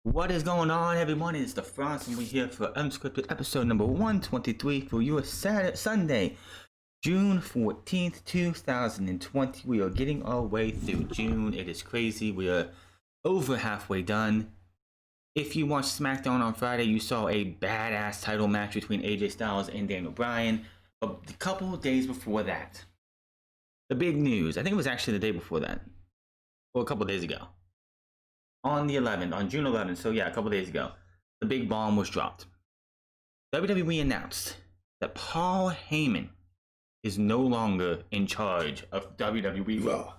What is going on, everyone? It's the Frost, and we're here for UnScripted episode number 123 for your Sunday, June 14th, 2020. We are getting our way through June. It is crazy. We are over halfway done. If you watched SmackDown on Friday, you saw a badass title match between AJ Styles and Daniel Bryan. But a couple of days before that, the big news, I think it was actually the day before that, or a couple of days ago. On the 11th, on June 11th, so yeah, a couple days ago, the big bomb was dropped. WWE announced that Paul Heyman is no longer in charge of WWE Raw.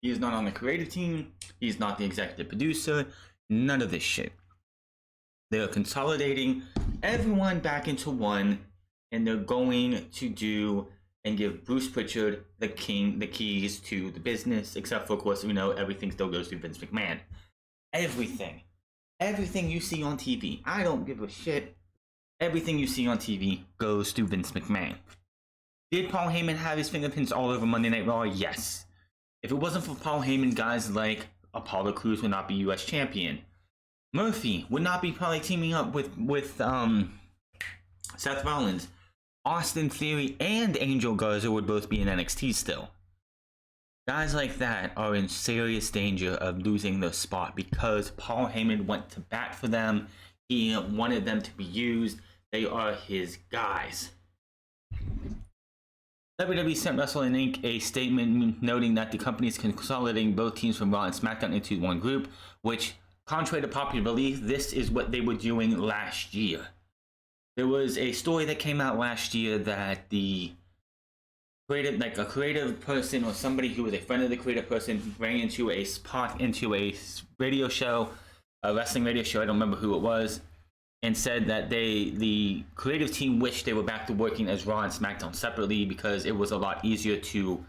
He is not on the creative team, he's not the executive producer, none of this shit. They're consolidating everyone back into one, and they're going to do and give Bruce Pritchard the keys to the business, except for, of course, everything still goes through Vince McMahon. Everything you see on TV, I don't give a shit. Everything you see on TV goes through Vince McMahon. Did Paul Heyman have his fingerprints all over Monday Night Raw? Yes. If it wasn't for Paul Heyman, guys like Apollo Crews would not be U.S. champion. Murphy would not be probably teaming up with Seth Rollins. Austin Theory and Angel Garza would both be in NXT still. Guys like that are in serious danger of losing their spot because Paul Heyman went to bat for them. He wanted them to be used. They are his guys. WWE sent Wrestling Inc. a statement noting that the company is consolidating both teams from Raw and SmackDown into one group, which, contrary to popular belief, this is what they were doing last year. There was a story that came out last year that the creative person or somebody who was a friend of the creative person ran into a radio show, a wrestling radio show, I don't remember who it was, and said that the creative team wished they were back to working as Raw and SmackDown separately because it was a lot easier to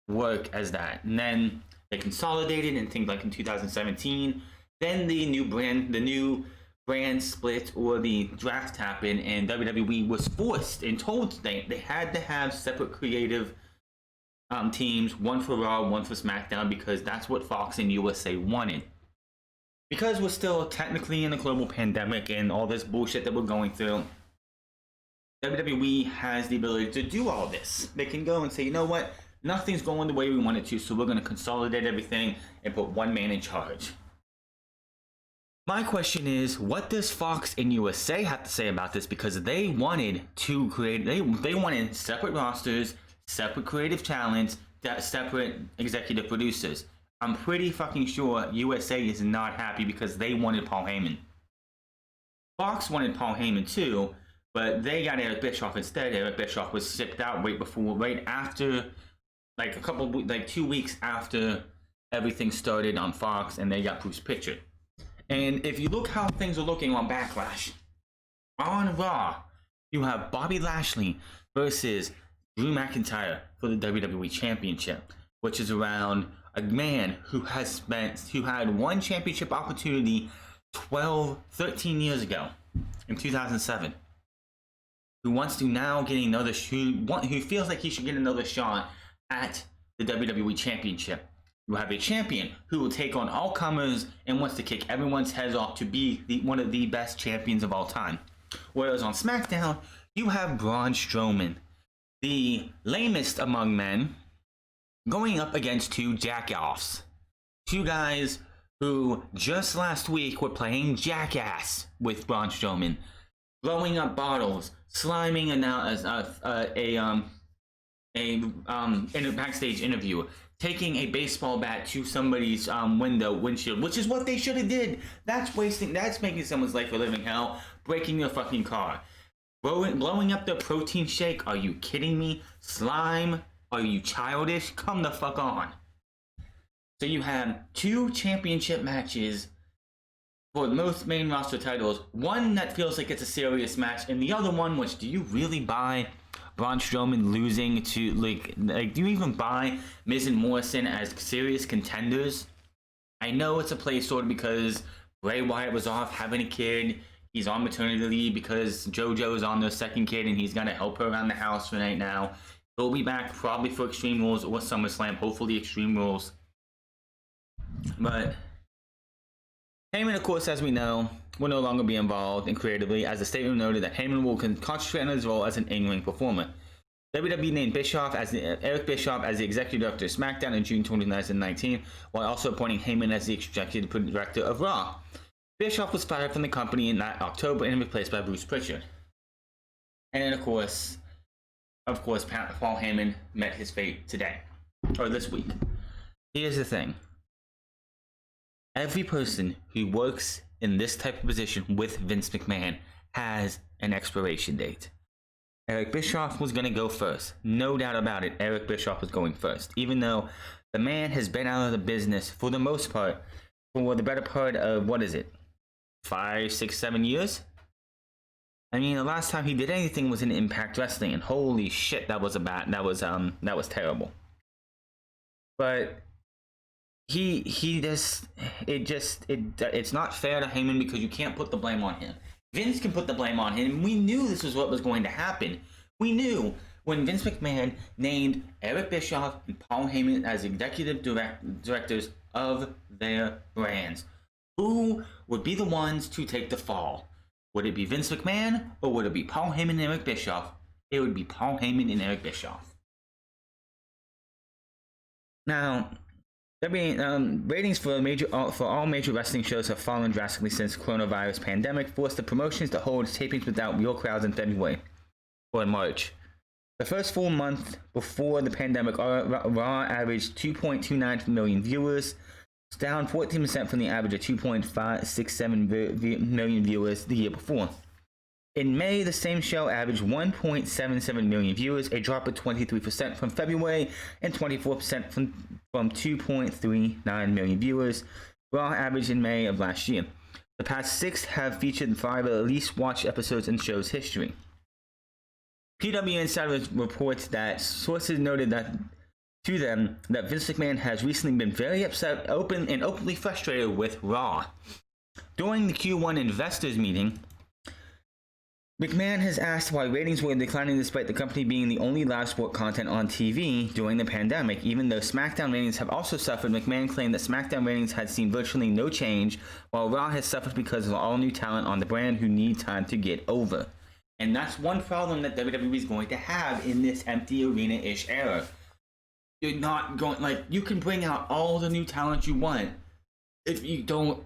work as that. And then they consolidated and things like in 2017. Then the new brand split or the draft happened, and WWE was forced and told they had to have separate creative teams, one for Raw, one for SmackDown, because that's what Fox and USA wanted. Because we're still technically in a global pandemic and all this bullshit that we're going through, WWE has the ability to do all this. They can go and say, you know what, nothing's going the way we want it to, so we're going to consolidate everything and put one man in charge. My question is, what does Fox and USA have to say about this? Because they wanted to create, they wanted separate rosters, separate creative talents, separate executive producers. I'm pretty fucking sure USA is not happy because they wanted Paul Heyman. Fox wanted Paul Heyman too, but they got Eric Bischoff instead. Eric Bischoff was shipped out right after, 2 weeks after everything started on Fox, and they got Bruce Pritchard. And if you look how things are looking on Backlash, on Raw, you have Bobby Lashley versus Drew McIntyre for the WWE Championship, which is around a man who had one championship opportunity 13 years ago, in 2007, who wants to now get who feels like he should get another shot at the WWE Championship. You have a champion who will take on all comers and wants to kick everyone's heads off to be one of the best champions of all time. Whereas on SmackDown, you have Braun Strowman, the lamest among men, going up against two jackoffs. Two guys who just last week were playing jackass with Braun Strowman, blowing up bottles, sliming in a backstage interview, taking a baseball bat to somebody's windshield, which is what they should have did. That's making someone's life a living hell. Breaking their fucking car. Blowing up their protein shake. Are you kidding me? Slime? Are you childish? Come the fuck on. So you have two championship matches for most main roster titles. One that feels like it's a serious match, and the other one, which do you really buy Braun Strowman losing to, do you even buy Miz and Morrison as serious contenders? I know it's a play sort of because Bray Wyatt was off having a kid. He's on maternity leave because JoJo is on their second kid and he's going to help her around the house for right now. He'll be back probably for Extreme Rules or SummerSlam, hopefully Extreme Rules. But Heyman, of course, as we know, will no longer be involved in creatively, as the statement noted that Heyman will concentrate on his role as an in-ring performer. WWE named Eric Bischoff as the executive director of SmackDown in June 2019, while also appointing Heyman as the executive director of Raw. Bischoff was fired from the company in October and replaced by Bruce Pritchard. And then, of course, Paul Heyman met his fate today, or this week. Here's the thing. Every person who works in this type of position with Vince McMahon has an expiration date. Eric Bischoff was going to go first. No doubt about it, Eric Bischoff was going first. Even though the man has been out of the business for the most part, for the better part of, 5, 6, 7 years? I mean, the last time he did anything was in Impact Wrestling, and holy shit, that was terrible. But it's not fair to Heyman because you can't put the blame on him. Vince can put the blame on him. We knew this was what was going to happen. We knew when Vince McMahon named Eric Bischoff and Paul Heyman as executive directors of their brands. Who would be the ones to take the fall? Would it be Vince McMahon or would it be Paul Heyman and Eric Bischoff? It would be Paul Heyman and Eric Bischoff. Now, ratings for all major wrestling shows have fallen drastically since the coronavirus pandemic forced the promotions to hold tapings without real crowds in February or in March. The first full month before the pandemic, Raw averaged 2.29 million viewers, down 14% from the average of 2.567 million viewers the year before. In May, the same show averaged 1.77 million viewers, a drop of 23% from February and 24% from 2.39 million viewers, Raw averaged in May of last year. The past 6 have featured 5 of the least watched episodes in the show's history. PW Insider reports that sources noted that Vince McMahon has recently been very upset, openly frustrated with Raw. During the Q1 investors meeting, McMahon has asked why ratings were declining despite the company being the only live sport content on TV during the pandemic. Even though SmackDown ratings have also suffered, McMahon claimed that SmackDown ratings had seen virtually no change, while Raw has suffered because of all new talent on the brand who need time to get over. And that's one problem that WWE is going to have in this empty arena-ish era. You're not going, you can bring out all the new talent you want. If you don't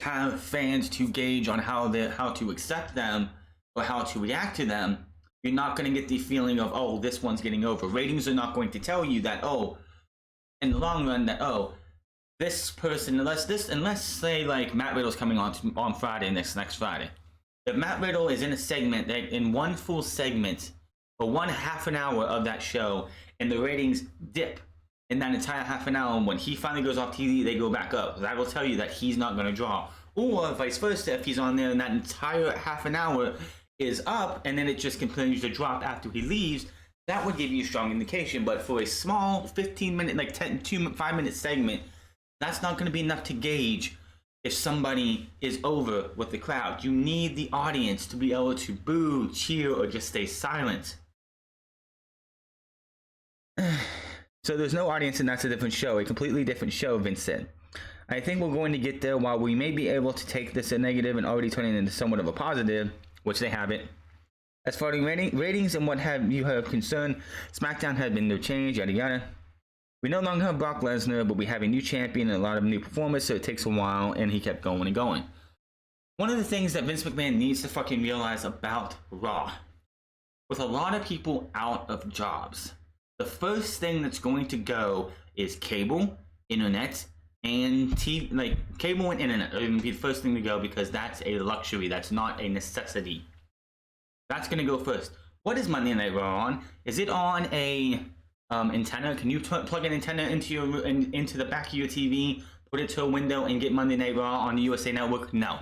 have fans to gauge on how to accept them, or how to react to them, you're not going to get the feeling of, oh, this one's getting over. Ratings are not going to tell you that, oh, in the long run, that, oh, this person, unless say like Matt Riddle's coming on Friday, next Friday. If Matt Riddle is in a segment, in one full segment, or one half an hour of that show, and the ratings dip in that entire half an hour, and when he finally goes off TV, they go back up. That will tell you that he's not going to draw. Or vice versa, if he's on there and that entire half an hour is up and then it just continues to drop after he leaves, that would give you a strong indication. But for a small 15-minute, 5-minute segment, that's not going to be enough to gauge if somebody is over with the crowd. You need the audience to be able to boo, cheer, or just stay silent. So there's no audience and that's a different show, a completely different show, Vince said. I think we're going to get there. While we may be able to take this a negative and already turn it into somewhat of a positive, which they haven't. As far as ratings and what have you have concerned, SmackDown has been no change, yada yada. We no longer have Brock Lesnar, but we have a new champion and a lot of new performers, so it takes a while, and he kept going and going. One of the things that Vince McMahon needs to fucking realize about Raw, with a lot of people out of jobs, the first thing that's going to go is cable, internet, and TV, cable and internet are going to be the first thing to go because that's a luxury. That's not a necessity. That's going to go first. What is Monday Night Raw on? Is it on a antenna? Can you plug an antenna into the back of your TV, put it to a window, and get Monday Night Raw on the USA Network? No.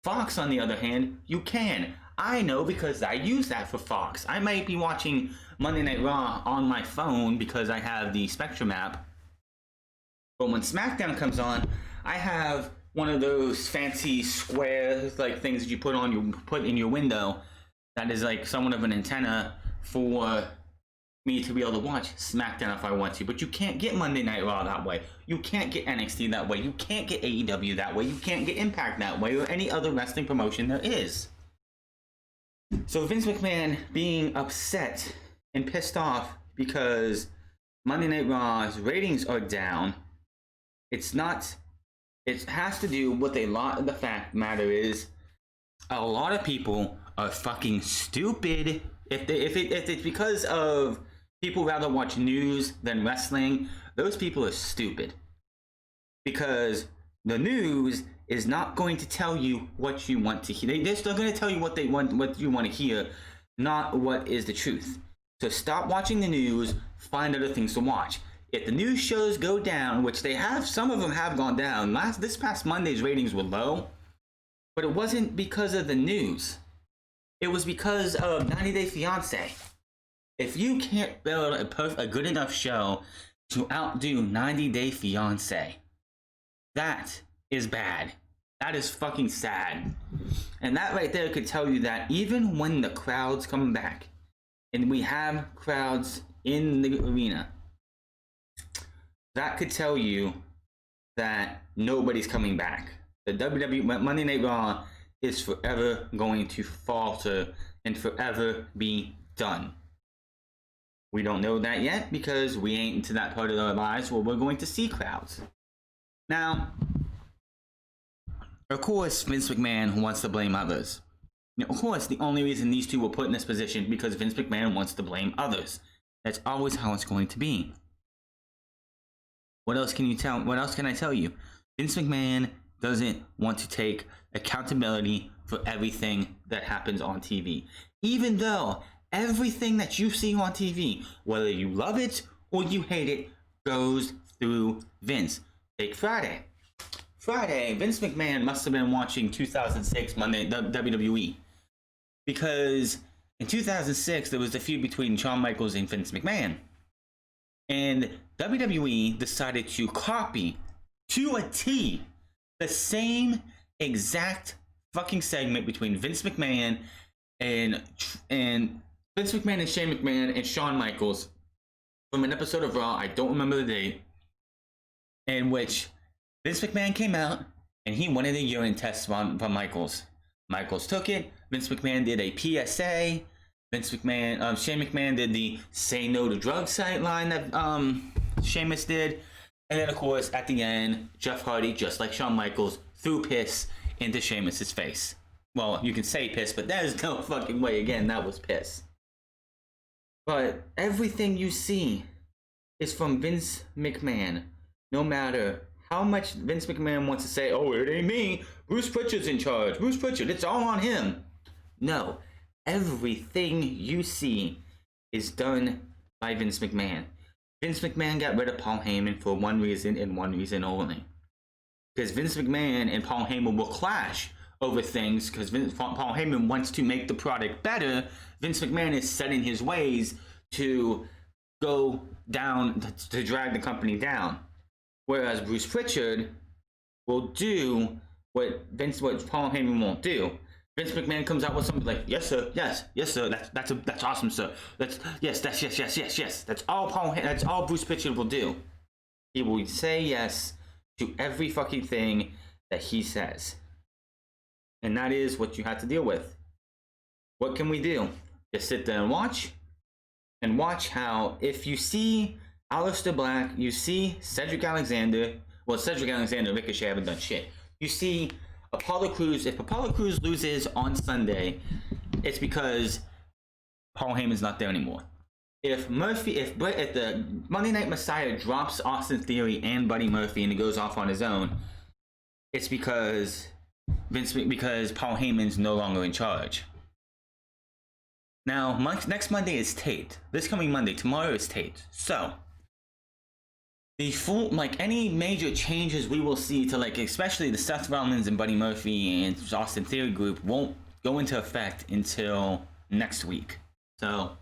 Fox, on the other hand, you can. I know because I use that for Fox. I might be watching Monday Night Raw on my phone because I have the Spectrum app. But when SmackDown comes on, I have one of those fancy square things that you put in your window that is somewhat of an antenna for me to be able to watch SmackDown if I want to, but you can't get Monday Night Raw that way. You can't get NXT that way. You can't get AEW that way. You can't get Impact that way, or any other wrestling promotion there is. So Vince McMahon being upset and pissed off because Monday Night Raw's ratings are down, it has to do with a lot of the fact matter is a lot of people are fucking stupid. If it's because of people rather watch news than wrestling, those people are stupid. Because the news is not going to tell you what you want to hear. They're still going to tell you what you want to hear, not what is the truth. So stop watching the news, find other things to watch. If the news shows go down, which they have, some of them have gone down. This past Monday's ratings were low, but it wasn't because of the news. It was because of 90 Day Fiancé. If you can't build a good enough show to outdo 90 Day Fiancé, that is bad. That is fucking sad. And that right there could tell you that even when the crowds come back, and we have crowds in the arena, that could tell you that nobody's coming back. The WWE Monday Night Raw is forever going to falter and forever be done. We don't know that yet because we ain't into that part of our lives where we're going to see crowds. Now, of course, Vince McMahon wants to blame others. Now, of course, the only reason these two were put in this position because Vince McMahon wants to blame others. That's always how it's going to be. What else can I tell you? Vince McMahon doesn't want to take accountability for everything that happens on TV. Even though everything that you see on TV, whether you love it or you hate it, goes through Vince. Take Friday. Vince McMahon must have been watching 2006 Monday WWE. Because in 2006, there was a feud between Shawn Michaels and Vince McMahon. And WWE decided to copy to a T the same exact fucking segment between Vince McMahon and Shane McMahon and Shawn Michaels from an episode of Raw, I don't remember the date, in which Vince McMahon came out and he wanted a urine test from Michaels. Michaels took it. Vince McMahon did a PSA. Shane McMahon did the "Say No to Drugs" site line that Sheamus did, and then of course at the end, Jeff Hardy, just like Shawn Michaels, threw piss into Sheamus's face. Well, you can say piss, but there's no fucking way. Again, that was piss. But everything you see is from Vince McMahon. No matter how much Vince McMahon wants to say, "Oh, it ain't me. Bruce Pritchard's in charge. Bruce Pritchard, it's all on him." No. Everything you see is done by Vince McMahon. Vince McMahon got rid of Paul Heyman for one reason and one reason only. Because Vince McMahon and Paul Heyman will clash over things because Paul Heyman wants to make the product better. Vince McMahon is set in his ways to go down, to drag the company down. Whereas Bruce Pritchard will do what Paul Heyman won't do. Vince McMahon comes out with something like, "Yes, sir. Yes, sir. That's awesome, sir. Yes. That's all Bruce Pritchard will do. He will say yes to every fucking thing that he says, and that is what you have to deal with. What can we do? Just sit there and watch how if you see Aleister Black, you see Cedric Alexander. Well, Cedric Alexander and Ricochet haven't done shit. You see Apollo Crews. If Apollo Crews loses on Sunday, it's because Paul Heyman's not there anymore. If the Monday Night Messiah drops Austin Theory and Buddy Murphy and he goes off on his own, it's because Paul Heyman's no longer in charge. Now, next Monday is taped. This coming Monday, tomorrow is taped. So, any major changes we will see to especially the Seth Rollins and Buddy Murphy and Austin Theory group won't go into effect until next week. So,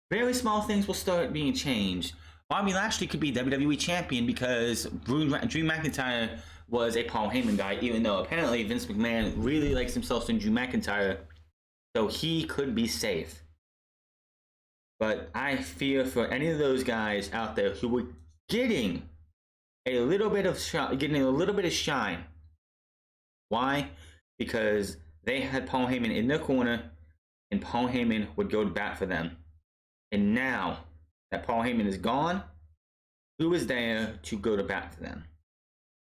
very small things will start being changed. Bobby Lashley could be WWE champion because Drew McIntyre was a Paul Heyman guy, even though apparently Vince McMahon really likes himself some Drew McIntyre, so he could be safe. But I fear for any of those guys out there who were getting a little bit of shine. Why? Because they had Paul Heyman in their corner, and Paul Heyman would go to bat for them. And now that Paul Heyman is gone, who is there to go to bat for them?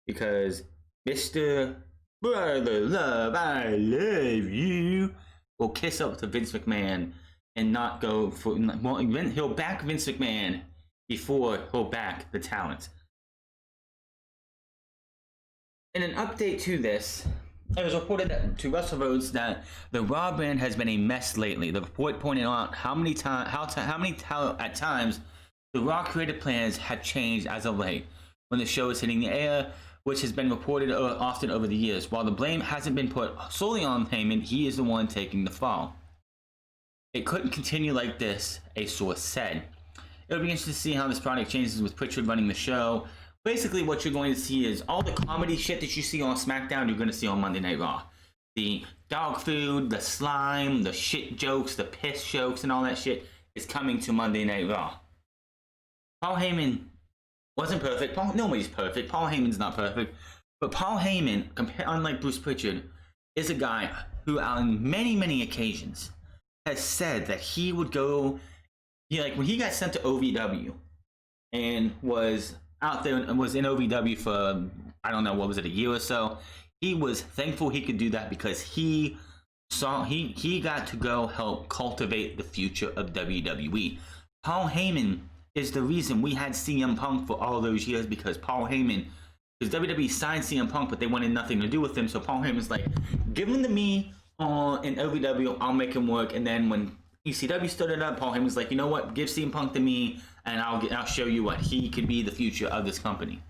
Because Mr. Brother Love, I love you, will kiss up to Vince McMahon and not go for. Well, he'll back Vince McMahon before he'll back the talent. In an update to this, it was reported to Russell Rhodes that the Raw brand has been a mess lately. The report pointed out how many at times the Raw creative plans had changed as of late when the show is hitting the air, which has been reported often over the years. While the blame hasn't been put solely on Heyman, he is the one taking the fall. It couldn't continue like this, a source said. It'll be interesting to see how this product changes with Pritchard running the show. Basically, what you're going to see is all the comedy shit that you see on SmackDown, you're going to see on Monday Night Raw. The dog food, the slime, the shit jokes, the piss jokes, and all that shit is coming to Monday Night Raw. Paul Heyman wasn't perfect. Nobody's perfect. Paul Heyman's not perfect. But Paul Heyman, unlike Bruce Pritchard, is a guy who on many, many occasions has said that he would go, when he got sent to OVW and was out there and was in OVW for, I don't know, what was it, a year or so, he was thankful he could do that because he got to go help cultivate the future of WWE. Paul Heyman is the reason we had CM Punk for all those years, because Paul Heyman, because WWE signed CM Punk, but they wanted nothing to do with him. So Paul Heyman's like, give him to me in OVW, I'll make him work. And then when ECW started up, Paul Heyman's like, you know what, give CM Punk to me, and I'll show you what he could be the future of this company.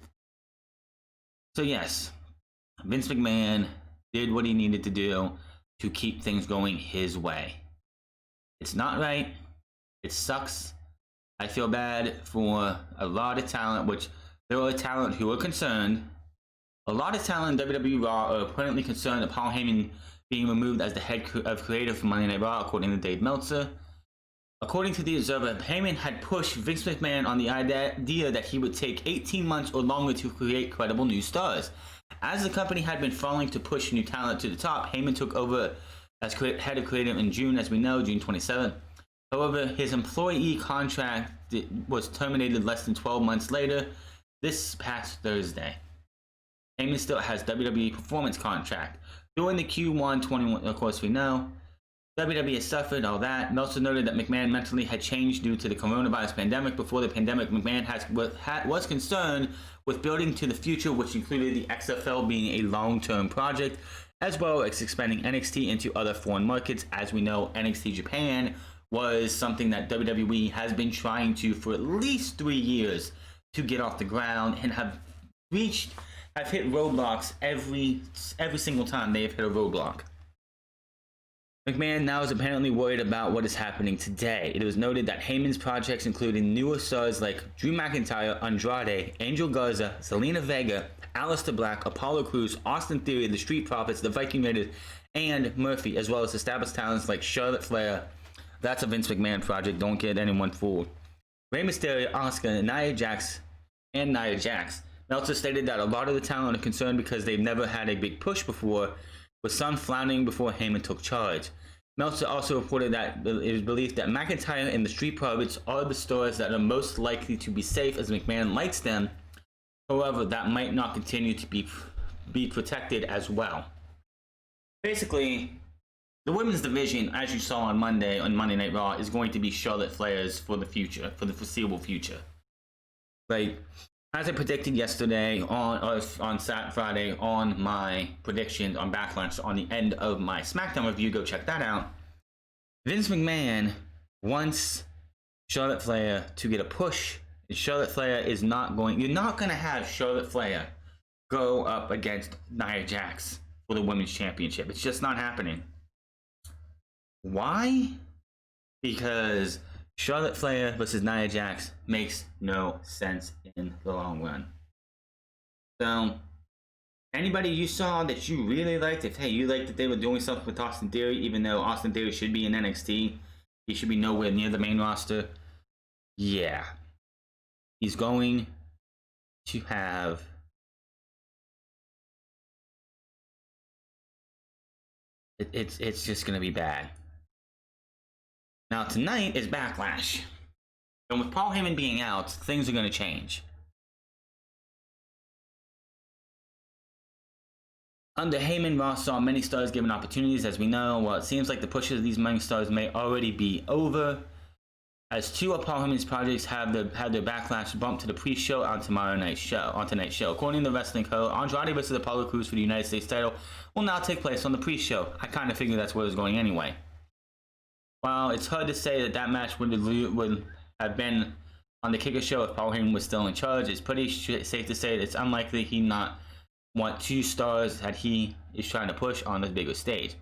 So yes, Vince McMahon did what he needed to do to keep things going his way. It's not right. It sucks. I feel bad for a lot of talent, which there are talent who are concerned. A lot of talent in WWE Raw are apparently concerned that Paul Heyman being removed as the head of creative for Monday Night Raw, according to Dave Meltzer. According to the Observer, Heyman had pushed Vince McMahon on the idea that he would take 18 months or longer to create credible new stars. As the company had been falling to push new talent to the top, Heyman took over as head of creative in June, as we know, June 27th. However, his employee contract was terminated less than 12 months later, this past Thursday. Heyman still has WWE performance contract. During the Q1 21, of course we know, WWE has suffered all that. Meltzer noted that McMahon mentally had changed due to the coronavirus pandemic. Before the pandemic, McMahon was concerned with building to the future, which included the XFL being a long-term project, as well as expanding NXT into other foreign markets. As we know, NXT Japan was something that WWE has been trying to for at least 3 years to get off the ground, and have hit roadblocks every single time they have hit a roadblock. McMahon now is apparently worried about what is happening today. It was noted that Heyman's projects included newer stars like Drew McIntyre, Andrade, Angel Garza, Zelina Vega, Aleister Black, Apollo Crews, Austin Theory, the Street Profits, the Viking Raiders, and Murphy, as well as established talents like Charlotte Flair. That's a Vince McMahon project, don't get anyone fooled. Rey Mysterio, Asuka, Nia Jax. Meltzer stated that a lot of the talent are concerned because they've never had a big push before, with some floundering before Heyman took charge. Meltzer also reported that it is believed that McIntyre and the Street Profits are the stars that are most likely to be safe, as McMahon likes them. However, that might not continue to be protected as well. Basically, the women's division, as you saw on Monday Night Raw, is going to be Charlotte Flair's for the future, for the foreseeable future. Like, as I predicted yesterday on Friday on my predictions on Backlash on the end of my SmackDown review, go check that out. Vince McMahon wants Charlotte Flair to get a push. Charlotte Flair is not going. You're not going to have Charlotte Flair go up against Nia Jax for the women's championship. It's just not happening. Why? Because Charlotte Flair versus Nia Jax makes no sense in the long run. So, anybody you saw that you really liked, if you liked that they were doing something with Austin Theory, even though Austin Theory should be in NXT, He should be nowhere near the main roster. Yeah. He's going to have it's just gonna be bad. Now tonight is Backlash. And with Paul Heyman being out, things are gonna change. Under Heyman, Raw saw many stars given opportunities, as we know. Well, it seems like the pushes of these many stars may already be over, as two of Paul Heyman's projects had their Backlash bumped to the pre-show on tonight's show. According to the Wrestling Co., Andrade vs. Apollo Crews for the United States title will now take place on the pre-show. I kind of figured that's where it was going anyway. While it's hard to say that match would have been on the Kicker show if Paul Heyman was still in charge, it's pretty safe to say that it's unlikely he not want two stars that he is trying to push on the bigger stage.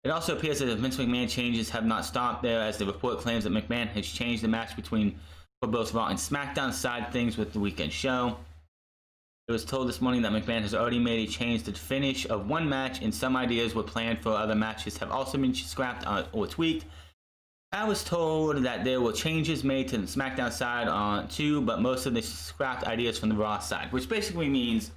It also appears that the Vince McMahon changes have not stopped there, as the report claims that McMahon has changed the match for both Raw and SmackDown side things with the weekend show. It was told this morning that McMahon has already made a change to the finish of one match, and some ideas were planned for other matches have also been scrapped or tweaked. I was told that there were changes made to the SmackDown side too, but most of the scrapped ideas from the Raw side, which basically means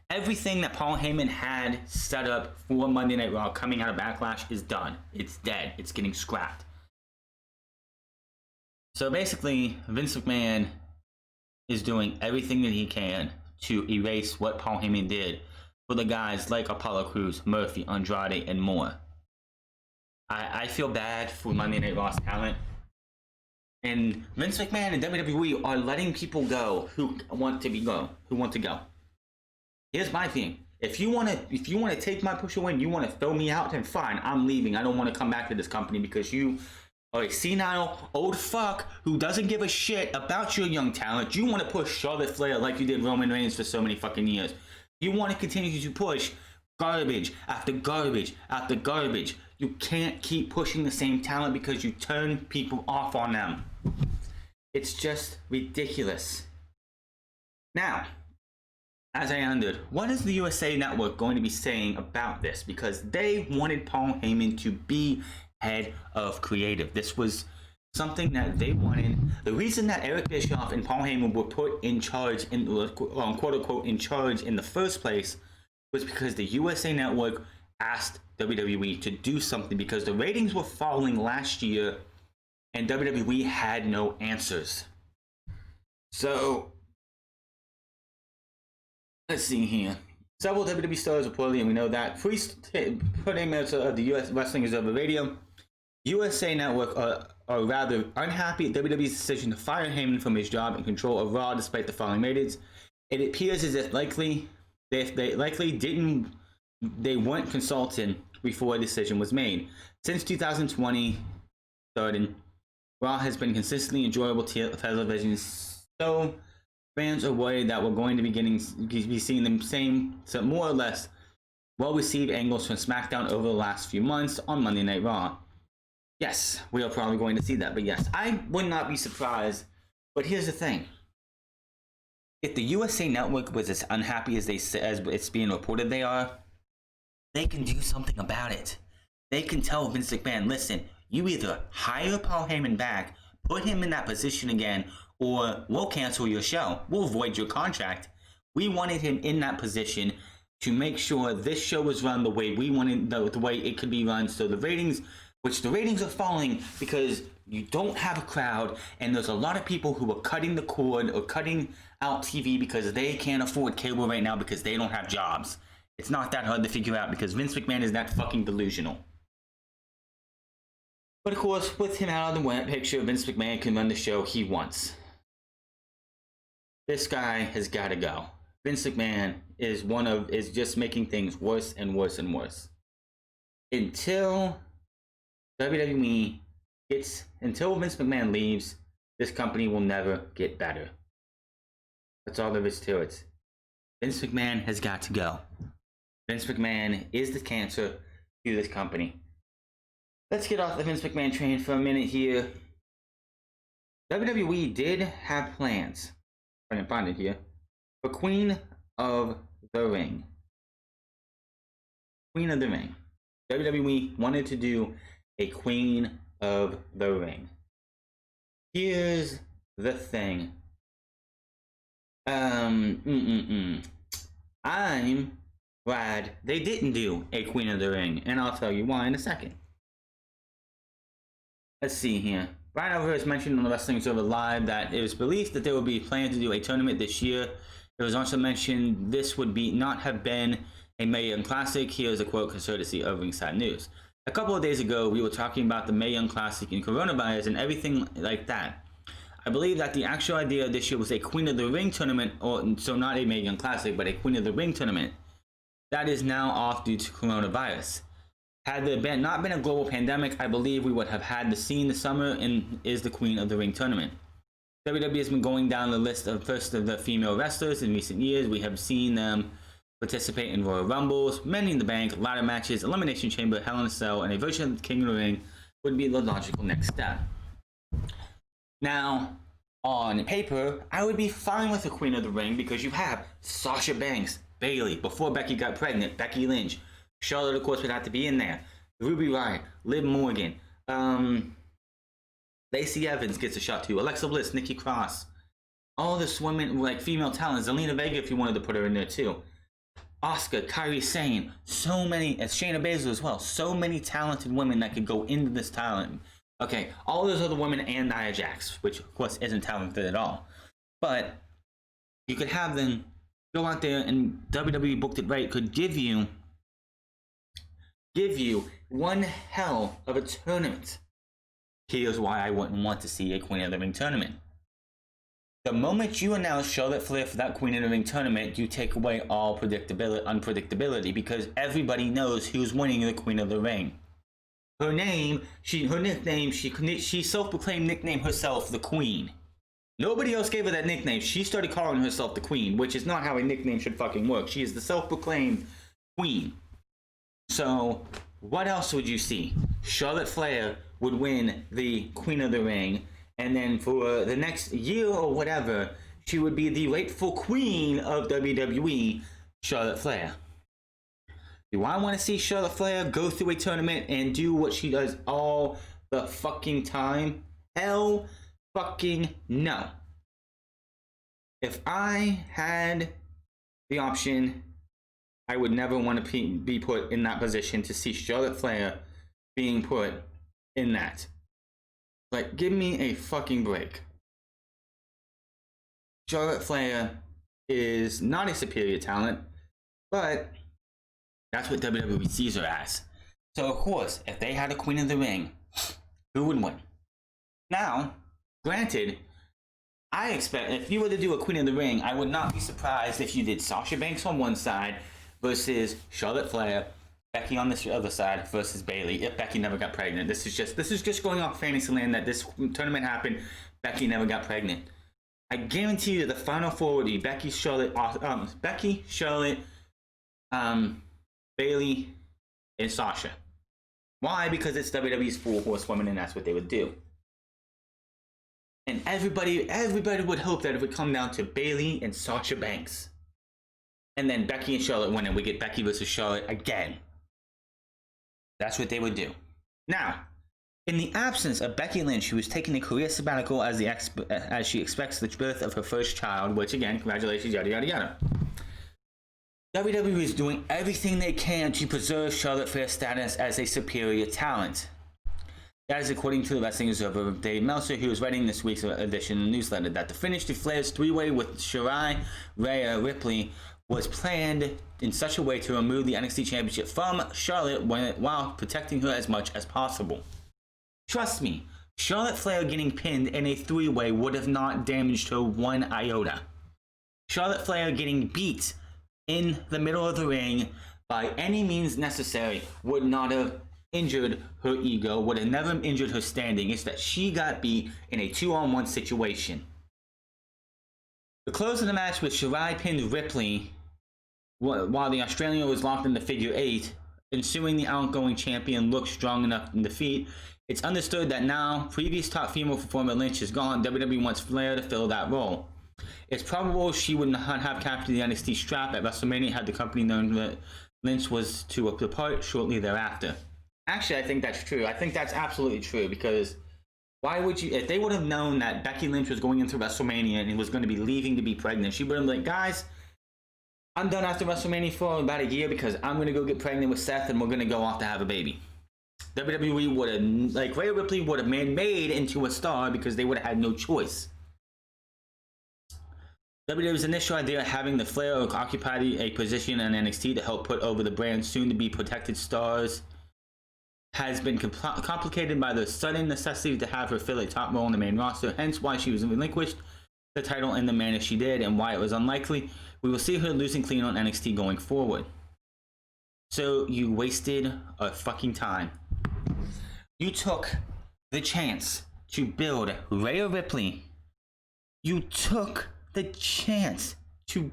everything that Paul Heyman had set up for Monday Night Raw coming out of Backlash is done. It's dead. It's getting scrapped. So basically, Vince McMahon is doing everything that he can to erase what Paul Heyman did for the guys like Apollo Crews, Murphy, Andrade, and more. I feel bad for Monday Night Raw's talent. And Vince McMahon and WWE are letting people go who want to go. Here's my thing. If you want to take my push away and you want to throw me out, then fine, I'm leaving. I don't want to come back to this company because you are a senile old fuck who doesn't give a shit about your young talent. You want to push Charlotte Flair like you did Roman Reigns for so many fucking years. You want to continue to push garbage after garbage after garbage. You can't keep pushing the same talent because you turn people off on them. It's just ridiculous. Now, as I ended, what is the USA Network going to be saying about this? Because they wanted Paul Heyman to be head of creative. This was something that they wanted. The reason that Eric Bischoff and Paul Heyman were put in charge, quote unquote, in charge in the first place, was because the USA Network asked WWE to do something because the ratings were falling last year and WWE had no answers. So, let's see here. Several WWE stars reportedly, and we know that, putting members of the US Wrestling Observer Radio, USA Network are rather unhappy at WWE's decision to fire Heyman from his job in control of Raw despite the falling ratings. It appears as if they weren't consulted before a decision was made. Since 2020 started, Raw has been consistently enjoyable television, so fans are worried that we're going to be seeing the same, so more or less well-received angles from SmackDown over the last few months on Monday Night Raw. Yes, we are probably going to see that, but yes, I would not be surprised. But here's the thing. If the USA Network was as unhappy as it's being reported they are, they can do something about it. They can tell Vince McMahon, listen, you either hire Paul Heyman back, put him in that position again, or we'll cancel your show. We'll void your contract. We wanted him in that position to make sure this show was run the way we wanted, the way it could be run. So the ratings are falling because you don't have a crowd, and there's a lot of people who are cutting the cord or cutting out TV because they can't afford cable right now because they don't have jobs. It's not that hard to figure out because Vince McMahon is that fucking delusional. But of course, with him out of the picture, Vince McMahon can run the show he wants. This guy has got to go. Vince McMahon is just making things worse and worse and worse. Until WWE until Vince McMahon leaves, this company will never get better. That's all there is to it. Vince McMahon has got to go. Vince McMahon is the cancer to this company. Let's get off the Vince McMahon train for a minute here. WWE did have plans, if I can find it here, for Queen of the Ring. Queen of the Ring. WWE wanted to do a Queen of the Ring. Here's the thing. I'm glad they didn't do a Queen of the Ring, and I'll tell you why in a second. Let's see here. Brian Over has mentioned on the Wrestling Observer Live that it was believed that there would be planned to do a tournament this year. It was also mentioned this would not have been a Mae Young Classic. Here's a quote courtesy of Ringside News. A couple of days ago, we were talking about the Mae Young Classic and coronavirus and everything like that. I believe that the actual idea this year was a Queen of the Ring tournament, so not a Mae Young Classic, but a Queen of the Ring tournament. That is now off due to coronavirus. Had there not been a global pandemic, I believe we would have had the scene this summer and is the Queen of the Ring tournament. WWE has been going down the list of first of the female wrestlers in recent years. We have seen them participate in Royal Rumbles, Money in the Bank, ladder matches, Elimination Chamber, Hell in a Cell, and a version of King of the Ring would be the logical next step. Now, on paper, I would be fine with the Queen of the Ring because you have Sasha Banks, Bayley, before Becky got pregnant, Becky Lynch, Charlotte, of course, would have to be in there. Ruby Riott, Liv Morgan, Lacey Evans gets a shot too. Alexa Bliss, Nikki Cross. All this women, like female talent. Zelina Vega, if you wanted to put her in there too. Asuka, Kairi Sane. So many, as Shayna Baszler as well. So many talented women that could go into this talent. Okay, all those other women and Nia Jax, which of course isn't talented at all. But you could have them go out there and WWE booked it right, could give you one hell of a tournament. Here's why I wouldn't want to see a Queen of the Ring tournament. The moment you announce Charlotte Flair for that Queen of the Ring tournament, you take away all unpredictability because everybody knows who's winning the Queen of the Ring. Her nickname, she self-proclaimed nickname herself the Queen. Nobody else gave her that nickname. She started calling herself the Queen, which is not how a nickname should fucking work. She is the self-proclaimed Queen. So, what else would you see? Charlotte Flair would win the Queen of the Ring, and then for the next year or whatever, she would be the rightful Queen of WWE, Charlotte Flair. Do I want to see Charlotte Flair go through a tournament and do what she does all the fucking time? Hell fucking no. If I had the option, I would never want to be put in that position to see Charlotte Flair being put in that. Like, give me a fucking break. Charlotte Flair is not a superior talent, but that's what WWE sees her as. So, of course, if they had a Queen of the Ring, who would win? Now, granted, I expect if you were to do a Queen of the Ring, I would not be surprised if you did Sasha Banks on one side versus Charlotte Flair, Becky on the other side versus Bayley. If Becky never got pregnant, this is just going off Fantasyland that this tournament happened. Becky never got pregnant. I guarantee you the final four would be Becky, Charlotte, Bayley, and Sasha. Why? Because it's WWE's 4 horsewomen, and that's what they would do. And everybody would hope that it would come down to Bayley and Sasha Banks. And then Becky and Charlotte win, and we get Becky versus Charlotte again. That's what they would do. Now, in the absence of Becky Lynch, who is taking a career sabbatical as she expects the birth of her first child, which again, congratulations, yada yada yada. WWE is doing everything they can to preserve Charlotte Flair's status as a superior talent. That is according to the Wrestling Observer, Dave Meltzer, who is writing this week's edition of the newsletter, that the finish to Flair's three-way with Shirai, Rhea Ripley was planned in such a way to remove the NXT Championship from Charlotte while protecting her as much as possible. Trust me, Charlotte Flair getting pinned in a three-way would have not damaged her one iota. Charlotte Flair getting beat in the middle of the ring by any means necessary would not have injured her ego, would have never injured her standing. It's that she got beat in a 2-on-1 situation. The close of the match with Shirai pinned Ripley while the Australian was locked in the figure 8, ensuing the outgoing champion looked strong enough in defeat. It's understood that now previous top female performer Lynch is gone, WWE wants Flair to fill that role. It's probable she would not have captured the NXT strap at WrestleMania had the company known that Lynch was to depart shortly thereafter. Actually, I think that's true. I think that's absolutely true because why would you, if they would have known that Becky Lynch was going into WrestleMania and was going to be leaving to be pregnant, she would have been like, guys, I'm done after WrestleMania for about a year because I'm going to go get pregnant with Seth and we're going to go off to have a baby. WWE would have, like, Rhea Ripley would have been made into a star because they would have had no choice. WWE's initial idea of having the Flair occupy a position in NXT to help put over the brand's soon-to-be protected stars has been complicated by the sudden necessity to have her fill a top role in the main roster, hence why she was relinquished the title in the manner she did and why it was unlikely we will see her losing clean on NXT going forward. So you wasted a fucking time. You took the chance to build Rhea Ripley. You took the chance to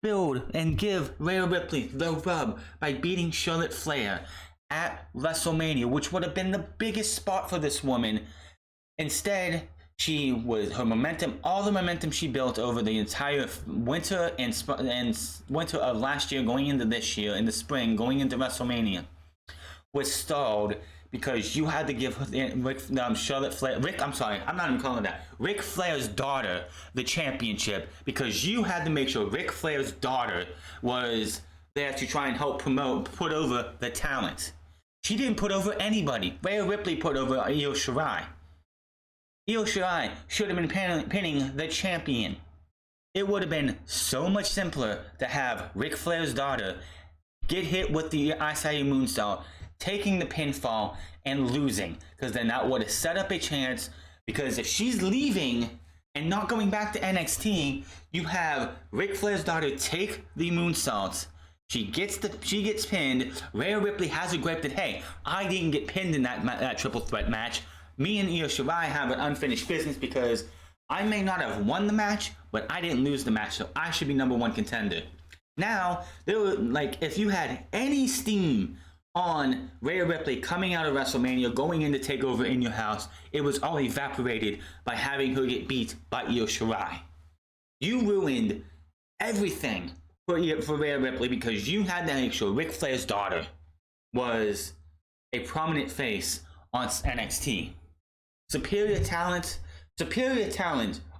build and give Rhea Ripley the rub by beating Charlotte Flair at WrestleMania, which would have been the biggest spot for this woman. Instead, her momentum, all the momentum she built over the entire winter and winter of last year, going into this year, in the spring, going into WrestleMania, was stalled because you had to give Charlotte Flair, I'm not even calling that, Ric Flair's daughter the championship because you had to make sure Ric Flair's daughter was there to try and help put over the talent. She didn't put over anybody. Rhea Ripley put over Io Shirai. Io Shirai should have been pinning the champion. It would have been so much simpler to have Ric Flair's daughter get hit with the Acai Moonsault, taking the pinfall and losing, because then that would have set up a chance, because if she's leaving and not going back to NXT, you have Ric Flair's daughter take the moonsaults. She gets pinned. Rhea Ripley has a grip that, hey, I didn't get pinned in that triple threat match. Me and Io Shirai have an unfinished business because I may not have won the match, but I didn't lose the match, so I should be #1 contender. Now, if you had any steam on Rhea Ripley coming out of WrestleMania, going in to take over in your house, it was all evaporated by having her get beat by Io Shirai. You ruined everything for Rhea Ripley because you had to make sure Ric Flair's daughter was a prominent face on NXT. Superior talent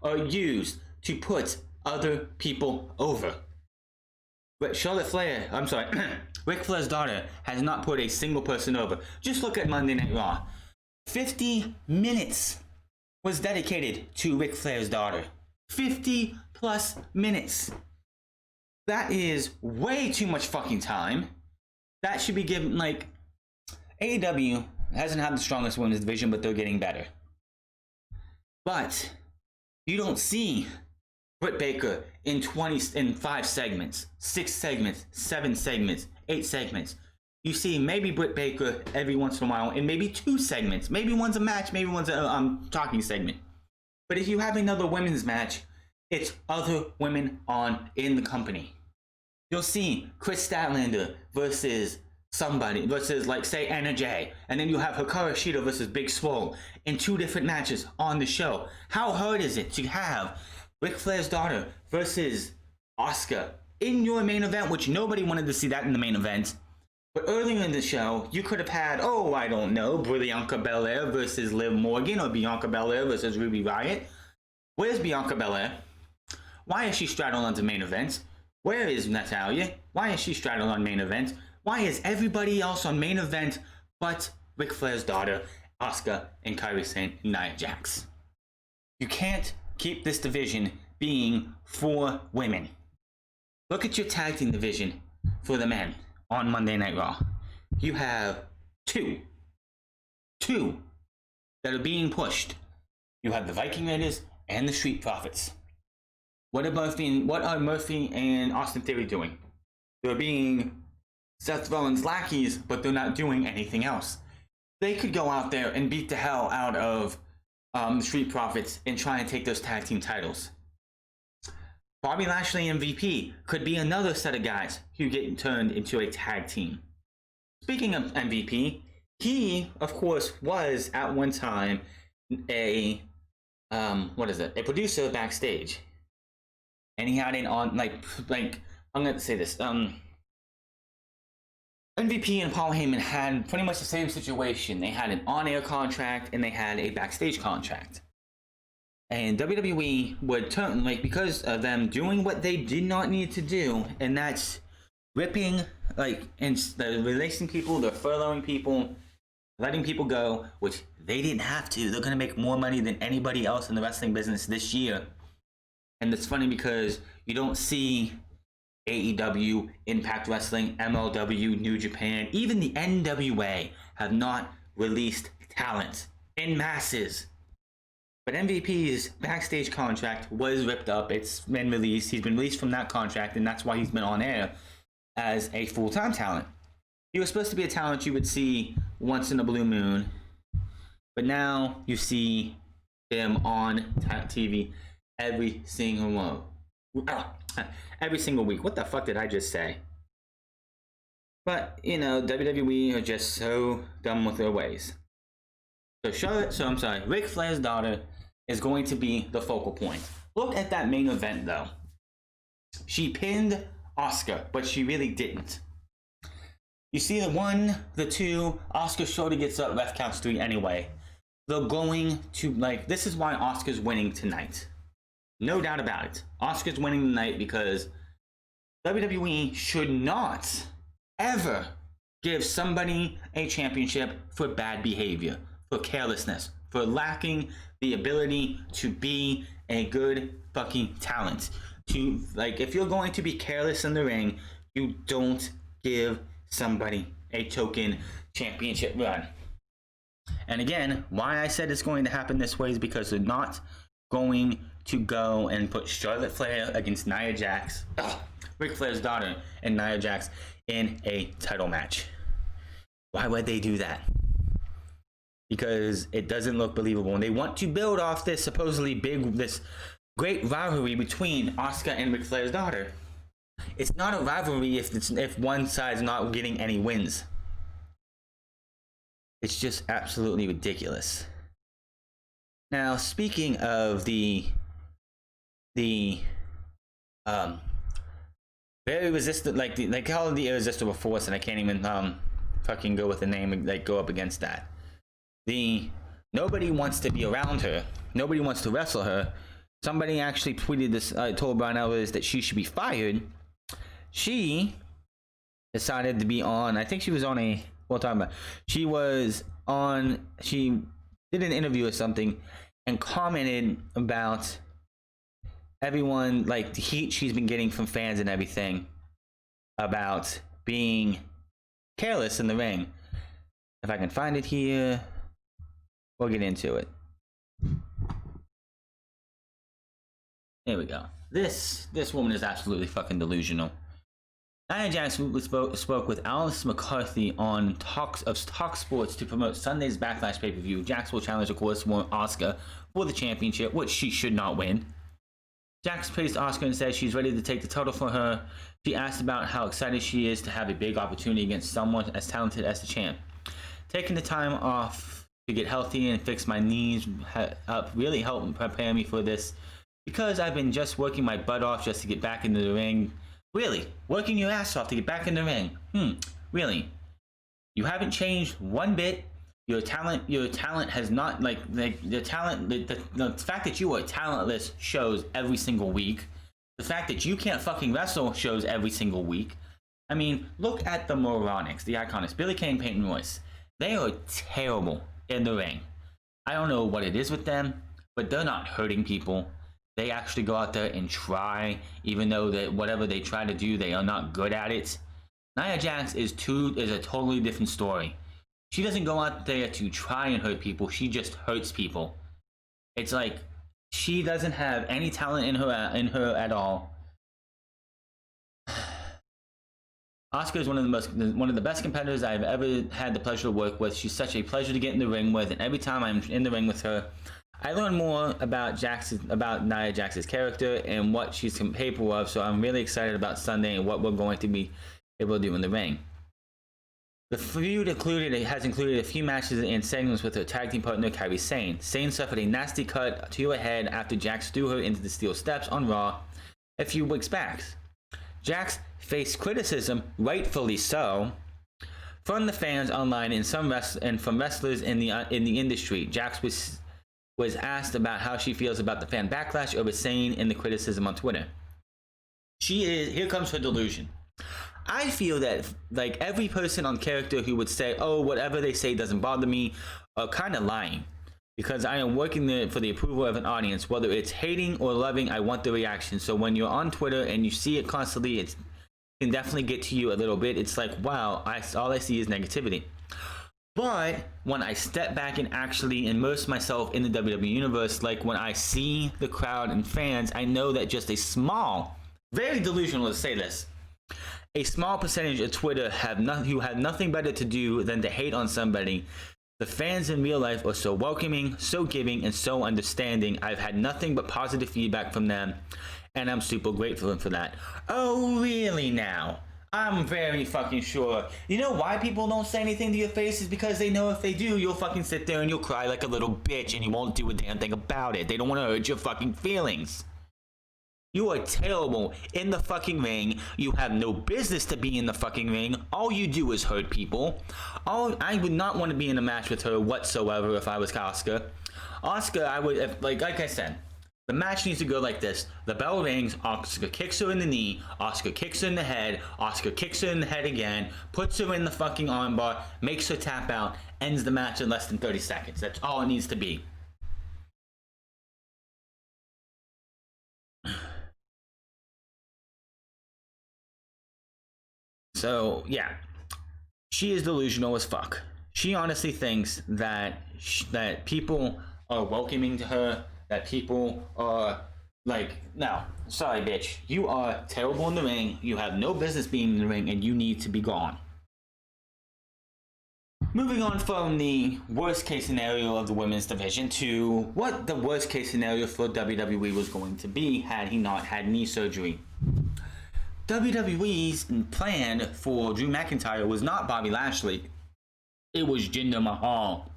are used to put other people over. But Ric Flair's daughter has not put a single person over. Just look at Monday Night Raw. 50 minutes was dedicated to Ric Flair's daughter. 50 plus minutes. That is way too much fucking time. That should be given, AEW hasn't had the strongest women's division, but they're getting better. But you don't see Britt Baker in 5 segments, 6 segments, 7 segments, 8 segments. You see maybe Britt Baker every once in a while in maybe 2 segments. Maybe one's a match, maybe one's a talking segment. But if you have another women's match, it's other women in the company. You'll see Chris Statlander versus somebody, versus say Anna Jay, and then you have Hikaru Shida versus Big Swole in 2 different matches on the show. How hard is it to have Ric Flair's daughter versus Asuka in your main event, which nobody wanted to see that in the main event? But earlier in the show, you could have had, Bianca Belair versus Liv Morgan, or Bianca Belair versus Ruby Riott. Where's Bianca Belair? Why is she straddled onto main event? Where is Natalya? Why is she straddled on main event? Why is everybody else on main event but Ric Flair's daughter, Asuka, and Careless Nia Jax? You can't keep this division being for women. Look at your tag team division for the men on Monday Night Raw. You have two that are being pushed. You have the Viking Raiders and the Street Profits. What are Murphy and Austin Theory doing? They're being Seth Rollins' lackeys, but they're not doing anything else. They could go out there and beat the hell out of the Street Profits and try and take those tag team titles. Bobby Lashley and MVP could be another set of guys who get turned into a tag team. Speaking of MVP, he, of course, was at one time a producer backstage. And he had it on, I'm going to say this, I MVP and Paul Heyman had pretty much the same situation. They had an on-air contract and they had a backstage contract. And WWE would turn, like, because of them doing what they did not need to do, and that's ripping, like, and releasing people, they're furloughing people, letting people go, which they didn't have to. They're going to make more money than anybody else in the wrestling business this year. And it's funny because you don't see AEW, Impact Wrestling, MLW, New Japan, even the NWA have not released talent in masses. But MVP's backstage contract was ripped up. It's been released. He's been released from that contract, and that's why he's been on air as a full-time talent. He was supposed to be a talent you would see once in a blue moon, but now you see him on TV every single week. What the fuck did I just say? But, you know, WWE are just so dumb with their ways. Ric Flair's daughter is going to be the focal point. Look at that main event, though. She pinned Asuka, but she really didn't. You see the 1, the 2, Asuka shorty gets up, ref counts 3 anyway. They're going to, like, this is why Asuka's winning tonight. No doubt about it. Asuka's winning tonight because WWE should not ever give somebody a championship for bad behavior, for carelessness, for lacking the ability to be a good fucking talent. To, like, if you're going to be careless in the ring, you don't give somebody a token championship run. And again, why I said it's going to happen this way is because they're not going to go and put Charlotte Flair against Nia Jax, Ric Flair's daughter, and Nia Jax in a title match. Why would they do that? Because it doesn't look believable, and they want to build off this supposedly this great rivalry between Asuka and Ric Flair's daughter. It's not a rivalry if one side's not getting any wins. It's just absolutely ridiculous. Now, speaking of the very resistant, like call it the irresistible force, and I can't even fucking go with the name and like go up against that. Nobody wants to be around her. Nobody wants to wrestle her. Somebody actually tweeted this, told Brian Alvarez that she should be fired. She decided to be on, I think she was on she did an interview or something and commented about everyone, like the heat she's been getting from fans and everything about being careless in the ring. If I can find it here, we'll get into it. There we go. This woman is absolutely fucking delusional. Nia Jax spoke with Alice McCarthy on Talk Sports to promote Sunday's Backlash pay-per-view. Jax will challenge, of course, Asuka for the championship, which she should not win. Jax praised Asuka and said she's ready to take the title for her. She asked about how excited she is to have a big opportunity against someone as talented as the champ. Taking the time off to get healthy and fix my knees up really helped prepare me for this, because I've been just working my butt off just to get back into the ring. Really? Working your ass off to get back in the ring? Really? You haven't changed one bit. Your talent has not, the fact that you are talentless shows every single week. The fact that you can't fucking wrestle shows every single week. I mean, look at the moronics, the iconics, Billie Kay and Peyton Royce. They are terrible in the ring. I don't know what it is with them, but they're not hurting people. They actually go out there and try, even though that whatever they try to do, they are not good at it. Nia Jax is a totally different story. She doesn't go out there to try and hurt people. She just hurts people. It's like she doesn't have any talent in her at all. Asuka is one of the best competitors I've ever had the pleasure to work with. She's such a pleasure to get in the ring with, and every time I'm in the ring with her, I learn more about Nia Jax's character and what she's capable of. So I'm really excited about Sunday and what we're going to be able to do in the ring. The feud has included a few matches and segments with her tag team partner Kairi Sane. Sane suffered a nasty cut to her head after Jax threw her into the steel steps on Raw a few weeks back. Jax faced criticism, rightfully so, from the fans online and from wrestlers in the industry. Jax was asked about how she feels about the fan backlash over saying in the criticism on Twitter. Here comes her delusion. I feel that like every person on character who would say, oh, whatever they say doesn't bother me, are kind of lying. Because I am working there for the approval of an audience. Whether it's hating or loving, I want the reaction. So when you're on Twitter and you see it constantly, it can definitely get to you a little bit. It's like, wow, all I see is negativity. But when I step back and actually immerse myself in the WWE universe, like when I see the crowd and fans, I know that just a small, very delusional to say this, a small percentage of Twitter who have nothing better to do than to hate on somebody. The fans in real life are so welcoming, so giving, and so understanding. I've had nothing but positive feedback from them, and I'm super grateful for that. Oh, really now? I'm very fucking sure. You know why people don't say anything to your face is because they know if they do, you'll fucking sit there and you'll cry like a little bitch and you won't do a damn thing about it. They don't want to hurt your fucking feelings. You are terrible in the fucking ring. You have no business to be in the fucking ring. All you do is hurt people. I would not want to be in a match with her whatsoever if I was Asuka. Asuka, I would, like I said, the match needs to go like this. The bell rings, Asuka kicks her in the knee, Asuka kicks her in the head, Asuka kicks her in the head again, puts her in the fucking armbar, makes her tap out, ends the match in less than 30 seconds. That's all it needs to be. So, yeah. She is delusional as fuck. She honestly thinks that people are welcoming to her, that people are like, no, sorry bitch, you are terrible in the ring, you have no business being in the ring, and you need to be gone. Moving on from the worst case scenario of the women's division to what the worst case scenario for WWE was going to be had he not had knee surgery. WWE's plan for Drew McIntyre was not Bobby Lashley, it was Jinder Mahal.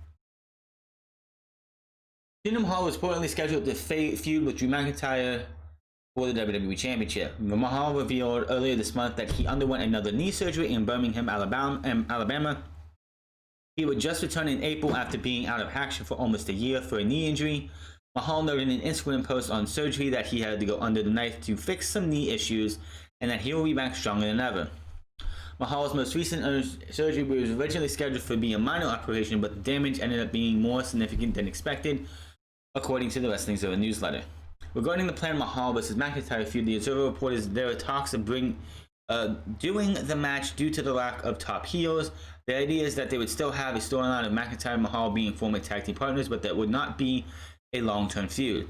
Jinder Mahal was reportedly scheduled to feud with Drew McIntyre for the WWE Championship. Mahal revealed earlier this month that he underwent another knee surgery in Birmingham, Alabama. He would just return in April after being out of action for almost a year for a knee injury. Mahal noted in an Instagram post on surgery that he had to go under the knife to fix some knee issues and that he will be back stronger than ever. Mahal's most recent surgery was originally scheduled to be a minor operation, but the damage ended up being more significant than expected, according to the Wrestling Observer newsletter. Regarding the planned Mahal vs. McIntyre feud, the Observer reported there are talks of doing the match due to the lack of top heels. The idea is that they would still have a storyline of McIntyre and Mahal being former tag team partners, but that would not be a long-term feud.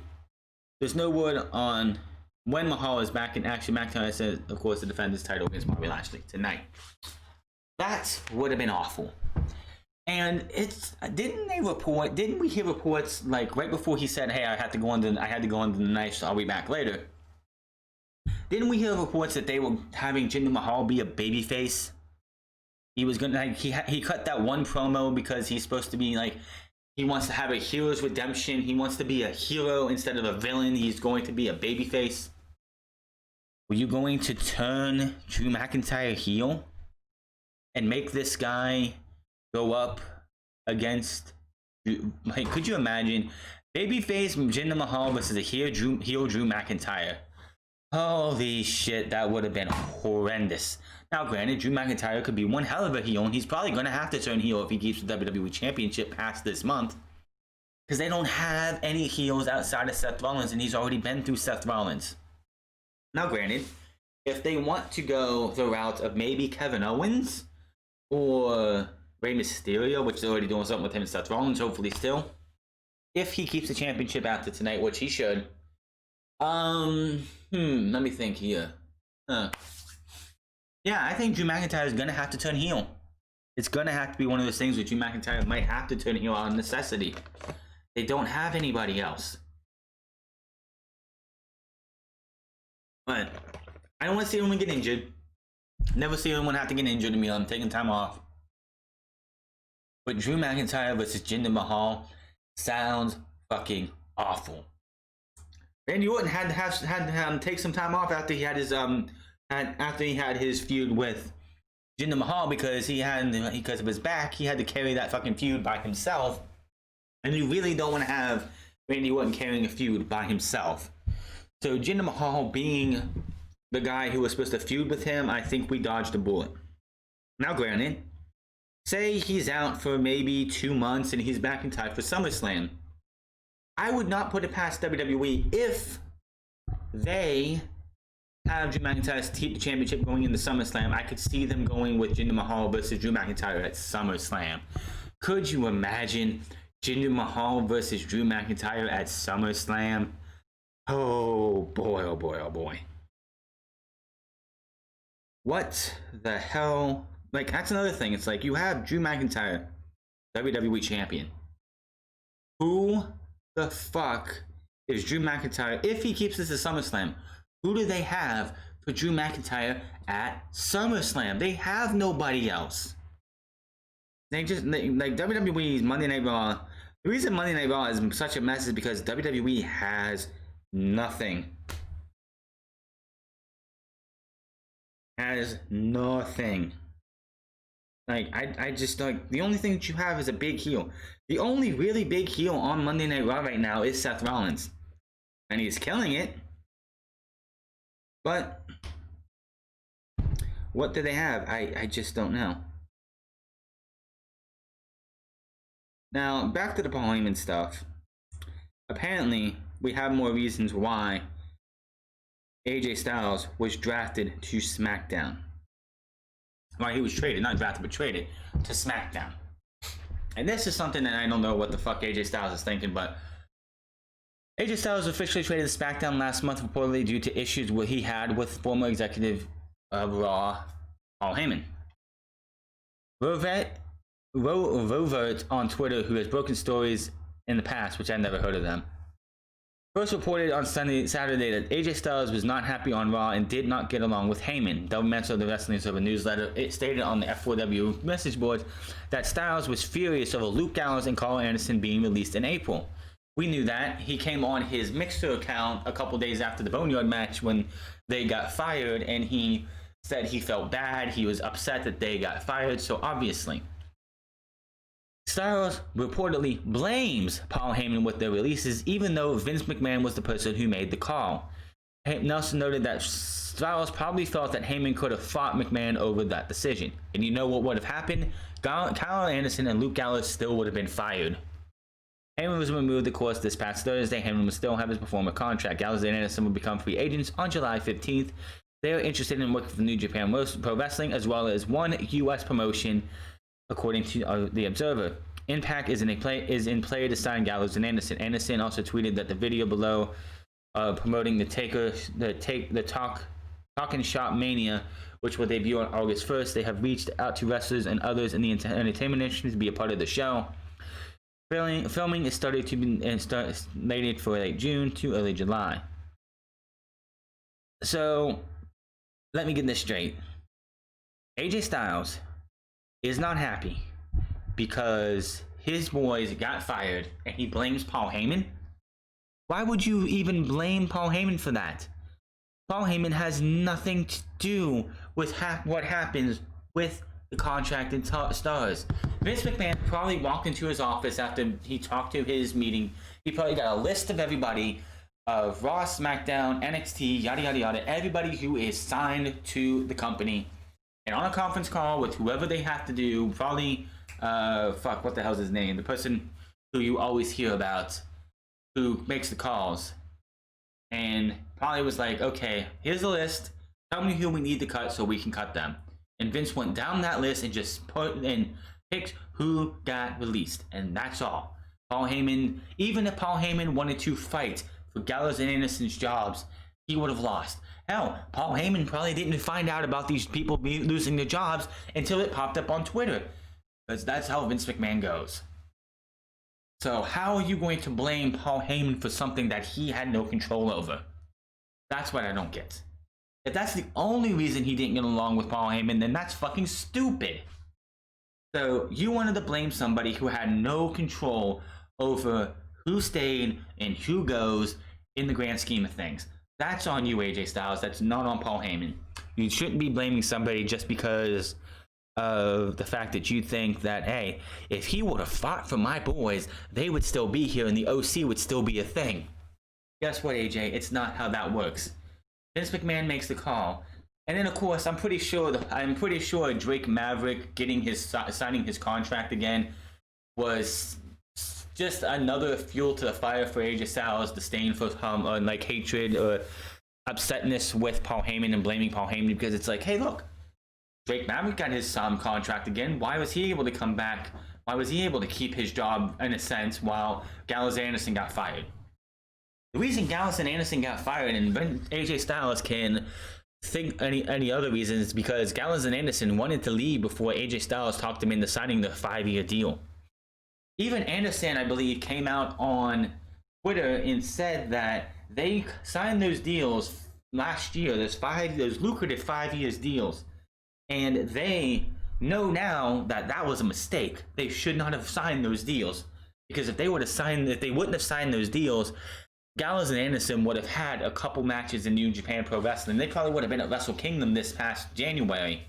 There's no word on when Mahal is back in action. McIntyre says, of course, to defend his title against Bobby Lashley tonight. That would have been awful. And didn't we hear reports like right before he said, hey, I had to go under the knife, so I'll be back later. Didn't we hear reports that they were having Jinder Mahal be a babyface? He was gonna he cut that one promo because he's supposed to be like, he wants to have a hero's redemption. He wants to be a hero instead of a villain. He's going to be a babyface. Were you going to turn Drew McIntyre heel and make this guy go up against, like, could you imagine babyface Jinder Mahal versus a heel Drew McIntyre? Holy shit, that would have been horrendous. Now, granted, Drew McIntyre could be one hell of a heel, and he's probably going to have to turn heel if he keeps the WWE Championship past this month, because they don't have any heels outside of Seth Rollins, and he's already been through Seth Rollins. Now, granted, if they want to go the route of maybe Kevin Owens or Rey Mysterio, which they're already doing something with him and Seth Rollins, hopefully still, if he keeps the championship after tonight, which he should. Let me think here. Yeah, I think Drew McIntyre is going to have to turn heel. It's going to have to be one of those things where Drew McIntyre might have to turn heel out of necessity. They don't have anybody else. But I don't want to see anyone get injured. Never see anyone have to get injured to me. I'm taking time off. But Drew McIntyre versus Jinder Mahal sounds fucking awful. Randy Orton had to take some time off after he had his feud with Jinder Mahal because because of his back, he had to carry that fucking feud by himself. And you really don't want to have Randy Orton carrying a feud by himself. So Jinder Mahal being the guy who was supposed to feud with him, I think we dodged a bullet. Now granted, say he's out for maybe 2 months and he's back in time for SummerSlam. I would not put it past WWE if they have Drew McIntyre keep the championship going into SummerSlam. I could see them going with Jinder Mahal versus Drew McIntyre at SummerSlam. Could you imagine Jinder Mahal versus Drew McIntyre at SummerSlam? Oh boy, oh boy, oh boy. What the hell? Like, that's another thing. It's like you have Drew McIntyre, WWE champion. Who the fuck is Drew McIntyre? If he keeps this at SummerSlam, who do they have for Drew McIntyre at SummerSlam? They have nobody else. Like WWE's Monday Night Raw. The reason Monday Night Raw is such a mess is because WWE has nothing. Has nothing. Like, I just, like, the only thing that you have is a big heel. The only really big heel on Monday Night Raw right now is Seth Rollins. And he's killing it. But what do they have? I just don't know. Now, back to the Paul Heyman stuff. Apparently, we have more reasons why AJ Styles was drafted to SmackDown. Why he was traded, not drafted, but traded to SmackDown. And this is something that I don't know what the fuck AJ Styles is thinking, but AJ Styles officially traded to SmackDown last month reportedly due to issues what he had with former executive of Raw, Paul Heyman. Rovert on Twitter, who has broken stories in the past, which I've never heard of them, first reported on Saturday that AJ Styles was not happy on Raw and did not get along with Heyman. Documents of the Wrestling Observer newsletter, it stated on the F4W message board that Styles was furious over Luke Gallows and Carl Anderson being released in April. We knew that. He came on his Mixer account a couple days after the Boneyard match when they got fired, and he said he felt bad. He was upset that they got fired, so obviously Styles reportedly blames Paul Heyman with their releases, even though Vince McMahon was the person who made the call. Nelson noted that Styles probably felt that Heyman could have fought McMahon over that decision. And you know what would have happened? Kyle Anderson and Luke Gallows still would have been fired. Heyman was removed, of course, this past Thursday. Heyman will still have his performer contract. Gallows and Anderson will become free agents on July 15th. They are interested in working for New Japan Pro Wrestling as well as one U.S. promotion, according to the Observer. Impact is in play to sign Gallows and Anderson. Anderson also tweeted that the video below promoting the Talk and Shop Mania, which will debut on August 1st. They have reached out to wrestlers and others in the entertainment industry to be a part of the show. Filming is slated for late June to early July. So, let me get this straight. AJ Styles is not happy because his boys got fired and he blames Paul Heyman. Why would you even blame Paul Heyman for that? Paul Heyman has nothing to do with what happens with the contracted stars. Vince McMahon probably walked into his office after he talked to his meeting. He probably got a list of everybody of Raw, SmackDown, NXT, yada yada yada, everybody who is signed to the company. And on a conference call with whoever they have to do, probably, what the hell's his name? The person who you always hear about, who makes the calls. And probably was like, okay, here's the list. Tell me who we need to cut so we can cut them. And Vince went down that list and just picked who got released. And that's all. Paul Heyman, even if Paul Heyman wanted to fight for Gallows and Anderson's jobs, he would have lost. Hell, Paul Heyman probably didn't find out about these people losing their jobs until it popped up on Twitter. Because that's how Vince McMahon goes. So how are you going to blame Paul Heyman for something that he had no control over? That's what I don't get. If that's the only reason he didn't get along with Paul Heyman, then that's fucking stupid. So you wanted to blame somebody who had no control over who stayed and who goes in the grand scheme of things. That's on you, AJ Styles. That's not on Paul Heyman. You shouldn't be blaming somebody just because of the fact that you think that, hey, if he would have fought for my boys, they would still be here and the OC would still be a thing. Guess what, AJ? It's not how that works. Vince McMahon makes the call. And then, of course, I'm pretty sure Drake Maverick signing his contract again was just another fuel to the fire for AJ Styles, disdain for like hatred or upsetness with Paul Heyman and blaming Paul Heyman, because it's like, hey, look, Drake Maverick got his contract again. Why was he able to come back? Why was he able to keep his job in a sense while Gallows and Anderson got fired? The reason Gallows and Anderson got fired and AJ Styles can think any other reason is because Gallows and Anderson wanted to leave before AJ Styles talked him into signing the 5-year deal. Even Anderson, I believe, came out on Twitter and said that they signed those deals last year, those lucrative 5 years deals, and they know now that that was a mistake. They should not have signed those deals, because if they wouldn't have signed those deals, Gallows and Anderson would have had a couple matches in New Japan Pro Wrestling. They probably would have been at Wrestle Kingdom this past January,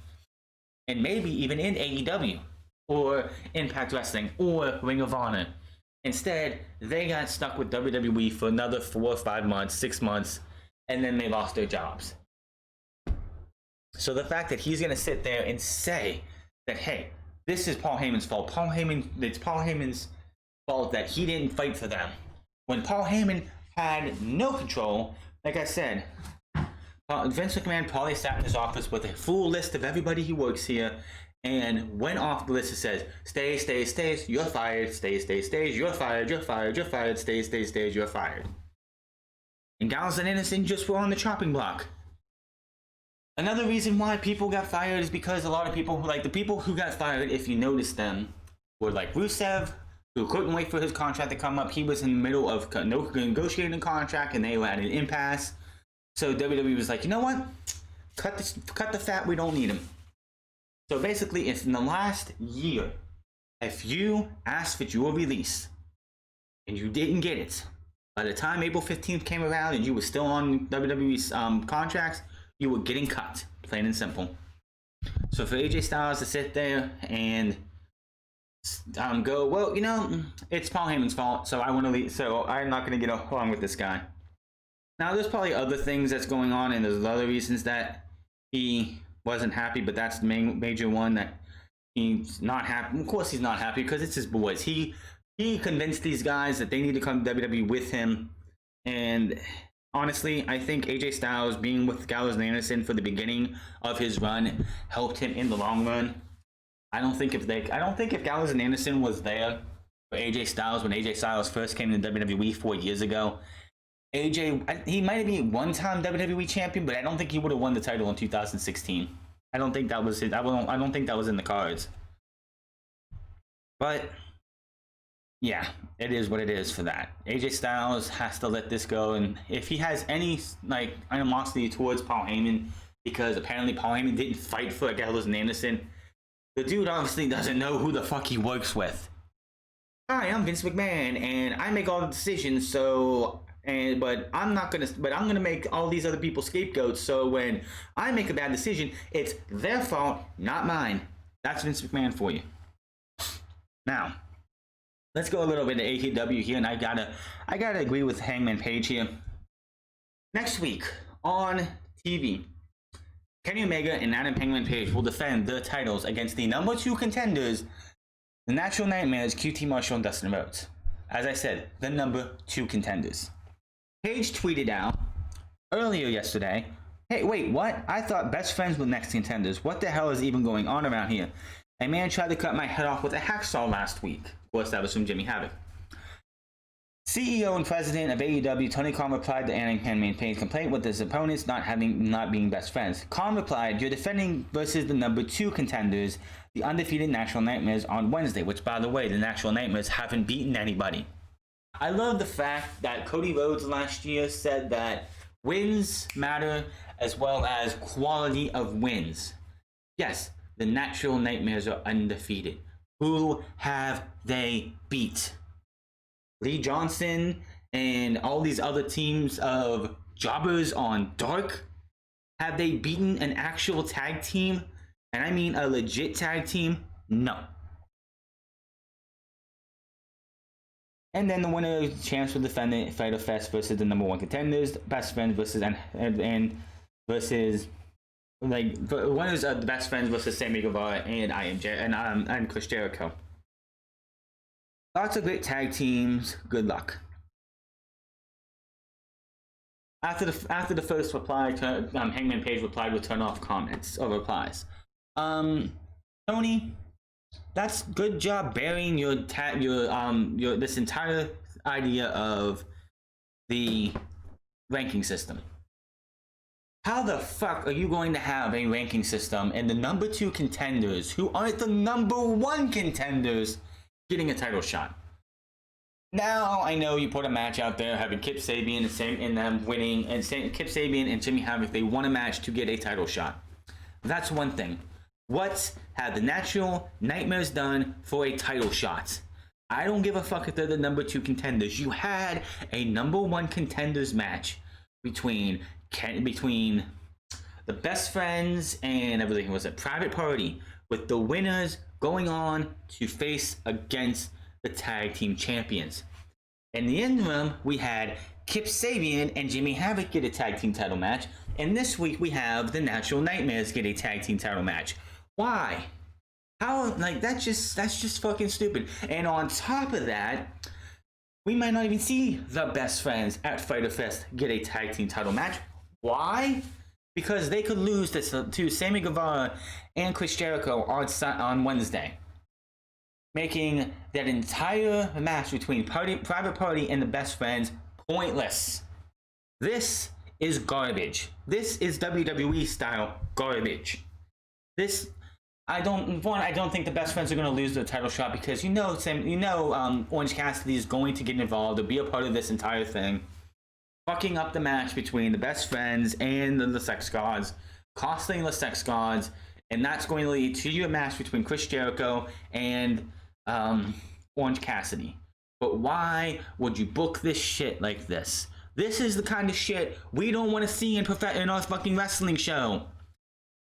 and maybe even in AEW or Impact Wrestling or Ring of Honor. Instead, they got stuck with WWE for another 4 or 5 months, 6 months, and then they lost their jobs. So the fact that he's going to sit there and say that, hey, this is Paul Heyman's fault. It's Paul Heyman's fault that he didn't fight for them. When Paul Heyman had no control, like I said, Vince McMahon probably sat in his office with a full list of everybody who works here and went off the list and says, stays, you're fired, stays, you're fired, stays, you're fired. And Gallows and Anderson just were on the chopping block. Another reason why people got fired is because a lot of people, like the people who got fired, if you notice them, were like Rusev, who couldn't wait for his contract to come up. He was in the middle of negotiating a contract and they were at an impasse. So WWE was like, you know what? Cut the fat, we don't need him. So basically, if in the last year, if you asked for your release and you didn't get it, by the time April 15th came around and you were still on WWE's contracts, you were getting cut, plain and simple. So for AJ Styles to sit there and go, well, you know, it's Paul Heyman's fault, so I want to leave, so I'm not going to get along with this guy. Now, there's probably other things that's going on, and there's other reasons that he wasn't happy, but that's the major one, that he's not happy. Of course he's not happy, because it's his boys. He convinced these guys that they need to come to WWE with him, and honestly, I think AJ Styles being with Gallows and Anderson for the beginning of his run helped him in the long run. I don't think if Gallows and Anderson was there for AJ Styles when AJ Styles first came to WWE 4 years ago, he might have been one-time WWE champion, but I don't think he would have won the title in 2016. I don't think that was I don't think that was in the cards. But yeah, it is what it is for that. AJ Styles has to let this go, and if he has any like animosity towards Paul Heyman, because apparently Paul Heyman didn't fight for Gallows and Anderson, the dude obviously doesn't know who the fuck he works with. Hi, I'm Vince McMahon, and I make all the decisions. But I'm gonna make all these other people scapegoats. So when I make a bad decision, it's their fault, not mine. That's Vince McMahon for you. Now, let's go a little bit to AEW here, and I gotta agree with Hangman Page here. Next week on TV, Kenny Omega and Adam Hangman Page will defend their titles against the number 2 contenders, the Natural Nightmares, QT Marshall and Dustin Rhodes. As I said, the number 2 contenders. Page tweeted out earlier yesterday, hey, wait, what? I thought best friends were next contenders. What the hell is even going on around here? A man tried to cut my head off with a hacksaw last week. Of course, that was from Jimmy Havoc. CEO and president of AEW, Tony Khan, replied to Hangman Page's complaint with his opponents not being best friends. Khan replied, you're defending versus the number 2 contenders, the undefeated Natural Nightmares, on Wednesday, which, by the way, the Natural Nightmares haven't beaten anybody. I love the fact that Cody Rhodes last year said that wins matter as well as quality of wins. Yes, the Natural Nightmares are undefeated. Who have they beat? Lee Johnson and all these other teams of jobbers on Dark? Have they beaten an actual tag team and I mean a legit tag team, no. And then the winner of the chance will defend the Fighter Fest versus the number one contenders, Best Friends versus and versus like the winners of the Best Friends versus Sammy Guevara and and Chris Jericho. Lots of great tag teams. Good luck. After the first reply, Hangman Page replied with turn off comments or replies. Tony, that's good job burying your this entire idea of the ranking system. How the fuck are you going to have a ranking system and the number 2 contenders, who aren't the number 1 contenders, getting a title shot? Now I know you put a match out there having Kip Sabian and them winning, and Kip Sabian and Jimmy Havoc, they won a match to get a title shot. That's one thing. What have the Natural Nightmares done for a title shot? I don't give a fuck if they're the number 2 contenders. You had a number 1 contenders match between the Best Friends and everything. Was it Private Party, with the winners going on to face against the tag team champions. In the interim, we had Kip Sabian and Jimmy Havoc get a tag team title match, and this week we have the Natural Nightmares get a tag team title match. Why? How? Like, that's just fucking stupid. And on top of that, we might not even see the Best Friends at Fyter Fest get a tag team title match. Why? Because they could lose this to Sammy Guevara and Chris Jericho on Wednesday, making that entire match between Private Party and the Best Friends pointless. This is garbage. This is WWE style garbage. I don't think the Best Friends are going to lose the title shot, because Orange Cassidy is going to get involved or be a part of this entire thing, fucking up the match between the Best Friends and the Sex Gods, costing the Sex Gods, and that's going to lead to a match between Chris Jericho and Orange Cassidy. But why would you book this shit like this? This is the kind of shit we don't want to see in our fucking wrestling show.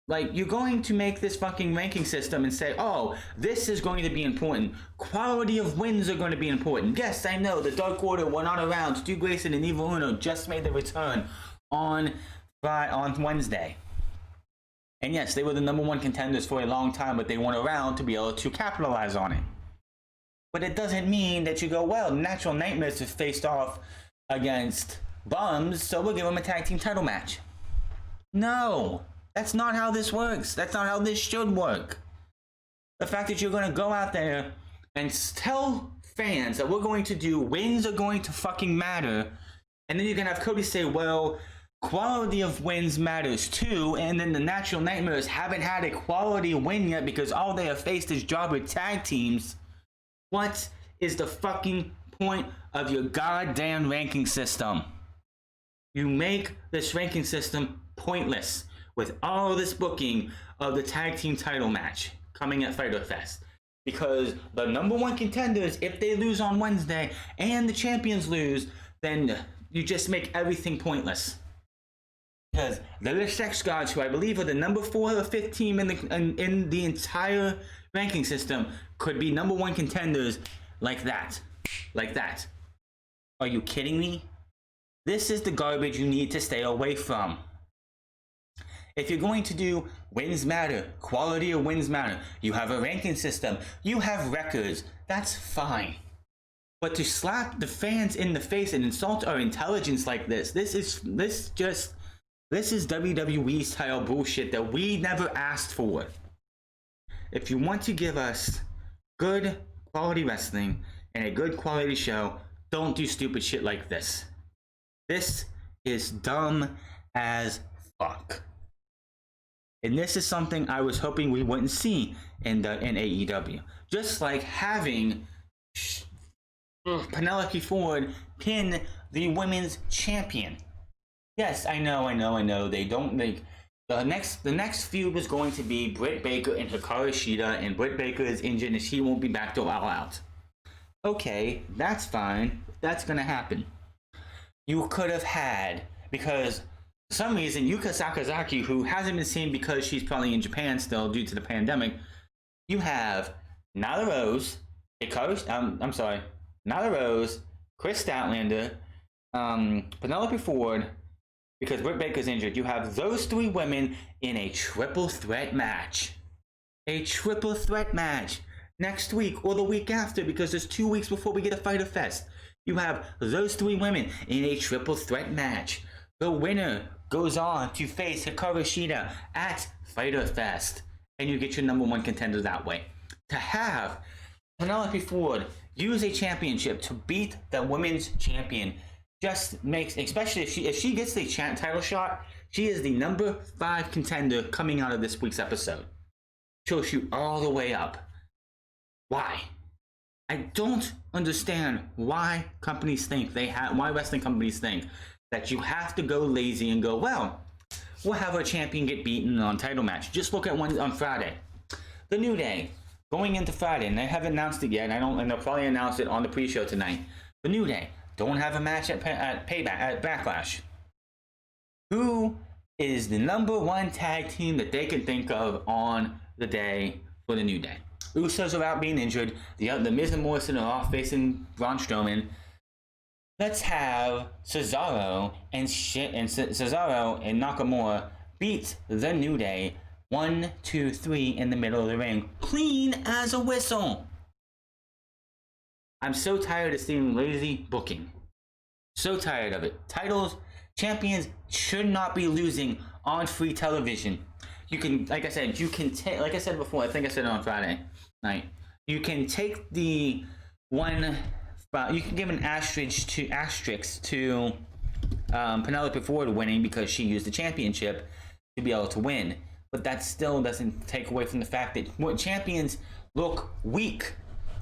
Like, you're going to make this fucking ranking system and say, oh, this is going to be important. Quality of wins are going to be important. Yes, I know the Dark Order were not around. Stu Grayson and Evil Uno just made their return on Wednesday. And yes, they were the number 1 contenders for a long time, but they weren't around to be able to capitalize on it. But it doesn't mean that you go, well, Natural Nightmares have faced off against bums, so we'll give them a tag team title match. No. That's not how this works. That's not how this should work. The fact that you're going to go out there and tell fans that we're going to do wins are going to fucking matter, and then you're going to have Cody say, well, quality of wins matters too, and then the Natural Nightmares haven't had a quality win yet because all they have faced is jobber tag teams. What is the fucking point of your goddamn ranking system? You make this ranking system pointless with all this booking of the tag team title match coming at Fyter Fest. Because the number 1 contenders, if they lose on Wednesday and the champions lose, then you just make everything pointless. Because the Sex Gods, who I believe are the number 4 or 5th team in the entire ranking system, could be number 1 contenders like that. Like that. Are you kidding me? This is the garbage you need to stay away from. If you're going to do wins matter, quality of wins matter, you have a ranking system, you have records, that's fine. But to slap the fans in the face and insult our intelligence like this is WWE style bullshit that we never asked for. If you want to give us good quality wrestling and a good quality show, don't do stupid shit like this. This is dumb as fuck. And this is something I was hoping we wouldn't see in AEW. Just like having Penelope Ford pin the women's champion. Yes, I know. They don't make the next feud was going to be Britt Baker and Hikaru Shida, and Britt Baker is injured and she won't be back till All Out. Okay, that's fine. That's gonna happen. You could have had, because For some reason, Yuka Sakazaki, who hasn't been seen because she's probably in Japan still due to the pandemic, you have Nyla Rose, Nyla Rose, Chris Statlander, Penelope Ford, because Britt Baker's injured. You have those three women in a triple threat match. A triple threat match next week or the week after, because there's 2 weeks before we get a Fyter Fest. You have those three women in a triple threat match. The winner goes on to face Hikaru Shida at Fyter Fest, and you get your number one contender that way. To have Penelope Ford use a championship to beat the women's champion just makes, especially if she gets the title shot, she is the number 5 contender coming out of this week's episode. She'll shoot all the way up. Why? I don't understand why companies think why wrestling companies think that you have to go lazy and go, well, we'll have our champion get beaten on title match. Just look at one on Friday. The New Day going into Friday, and they haven't announced it yet. And they'll probably announce it on the pre-show tonight. The New Day don't have a match at Backlash. Who is the number one tag team that they can think of on the day for the New Day? Usos are out being injured. The Miz and Morrison are off facing Braun Strowman. Let's have Cesaro and Nakamura beat the New Day 1, 2, 3 in the middle of the ring, clean as a whistle. I'm so tired of seeing lazy booking. So tired of it. Champions should not be losing on free television. You can, like I said before, I think I said it on Friday night. You can take the one, you can give an asterisk to Penelope Ford winning because she used the championship to be able to win. But that still doesn't take away from the fact that champions look weak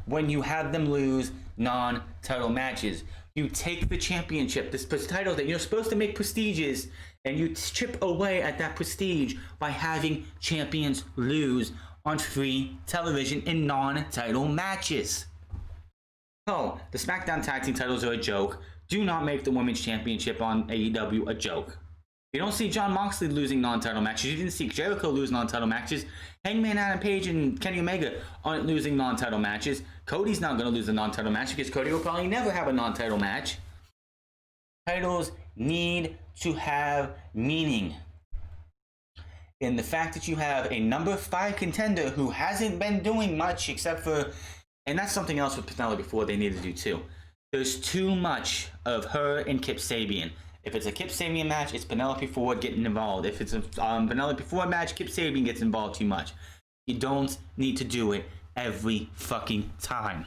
when you have them lose non-title matches. You take the championship, this title that you're supposed to make prestigious, and you chip away at that prestige by having champions lose on free television in non-title matches. Oh, the SmackDown Tag Team titles are a joke. Do not make the Women's Championship on AEW a joke. You don't see Jon Moxley losing non-title matches. You didn't see Jericho lose non-title matches. Hangman Adam Page and Kenny Omega aren't losing non-title matches. Cody's not going to lose a non-title match because Cody will probably never have a non-title match. Titles need to have meaning. And the fact that you have a number 5 contender who hasn't been doing much except for, and that's something else with Penelope Ford they need to do too. There's too much of her and Kip Sabian. If it's a Kip Sabian match, it's Penelope Ford getting involved. If it's a Penelope Ford match, Kip Sabian gets involved too much. You don't need to do it every fucking time.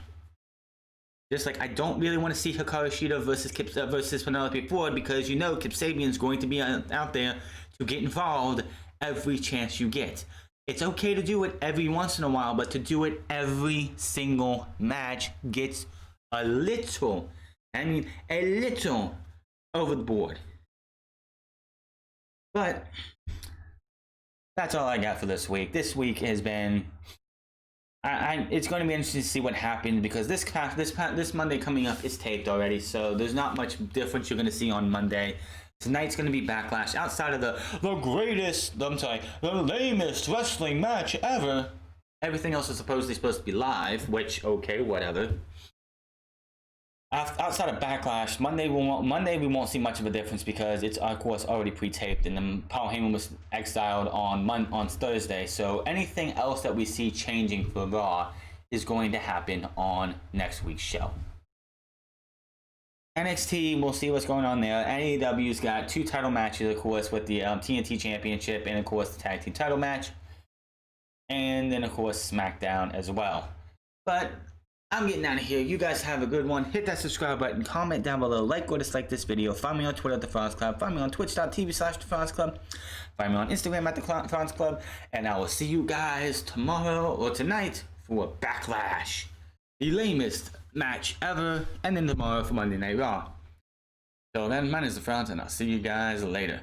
Just like I don't really want to see Hikaru Shida versus Penelope Ford, because you know Kip Sabian's going to be out there to get involved every chance you get. It's okay to do it every once in a while, but to do it every single match gets a little over the board. But that's all I got for this week. This week has been, it's going to be interesting to see what happens, because this Monday coming up is taped already, so there's not much difference you're going to see on Monday. Tonight's going to be Backlash. Outside of the lamest wrestling match ever, everything else is supposed to be live, which, okay, whatever. Outside of Backlash, Monday we won't see much of a difference because it's, of course, already pre-taped, and then Paul Heyman was exiled on Thursday, so anything else that we see changing for Raw is going to happen on next week's show. NXT, we'll see what's going on there. AEW's got 2 title matches, of course, with the TNT Championship and, of course, the Tag Team title match. And then, of course, SmackDown as well. But I'm getting out of here. You guys have a good one. Hit that subscribe button. Comment down below. Like or dislike this video. Find me on Twitter at The Franz Club. Find me on twitch.tv/The Franz Club. Find me on Instagram at The Franz Club. And I will see you guys tomorrow or tonight for Backlash, the lamest match ever, and then tomorrow for Monday Night Raw. So then, my name is The Franz, and I'll see you guys later.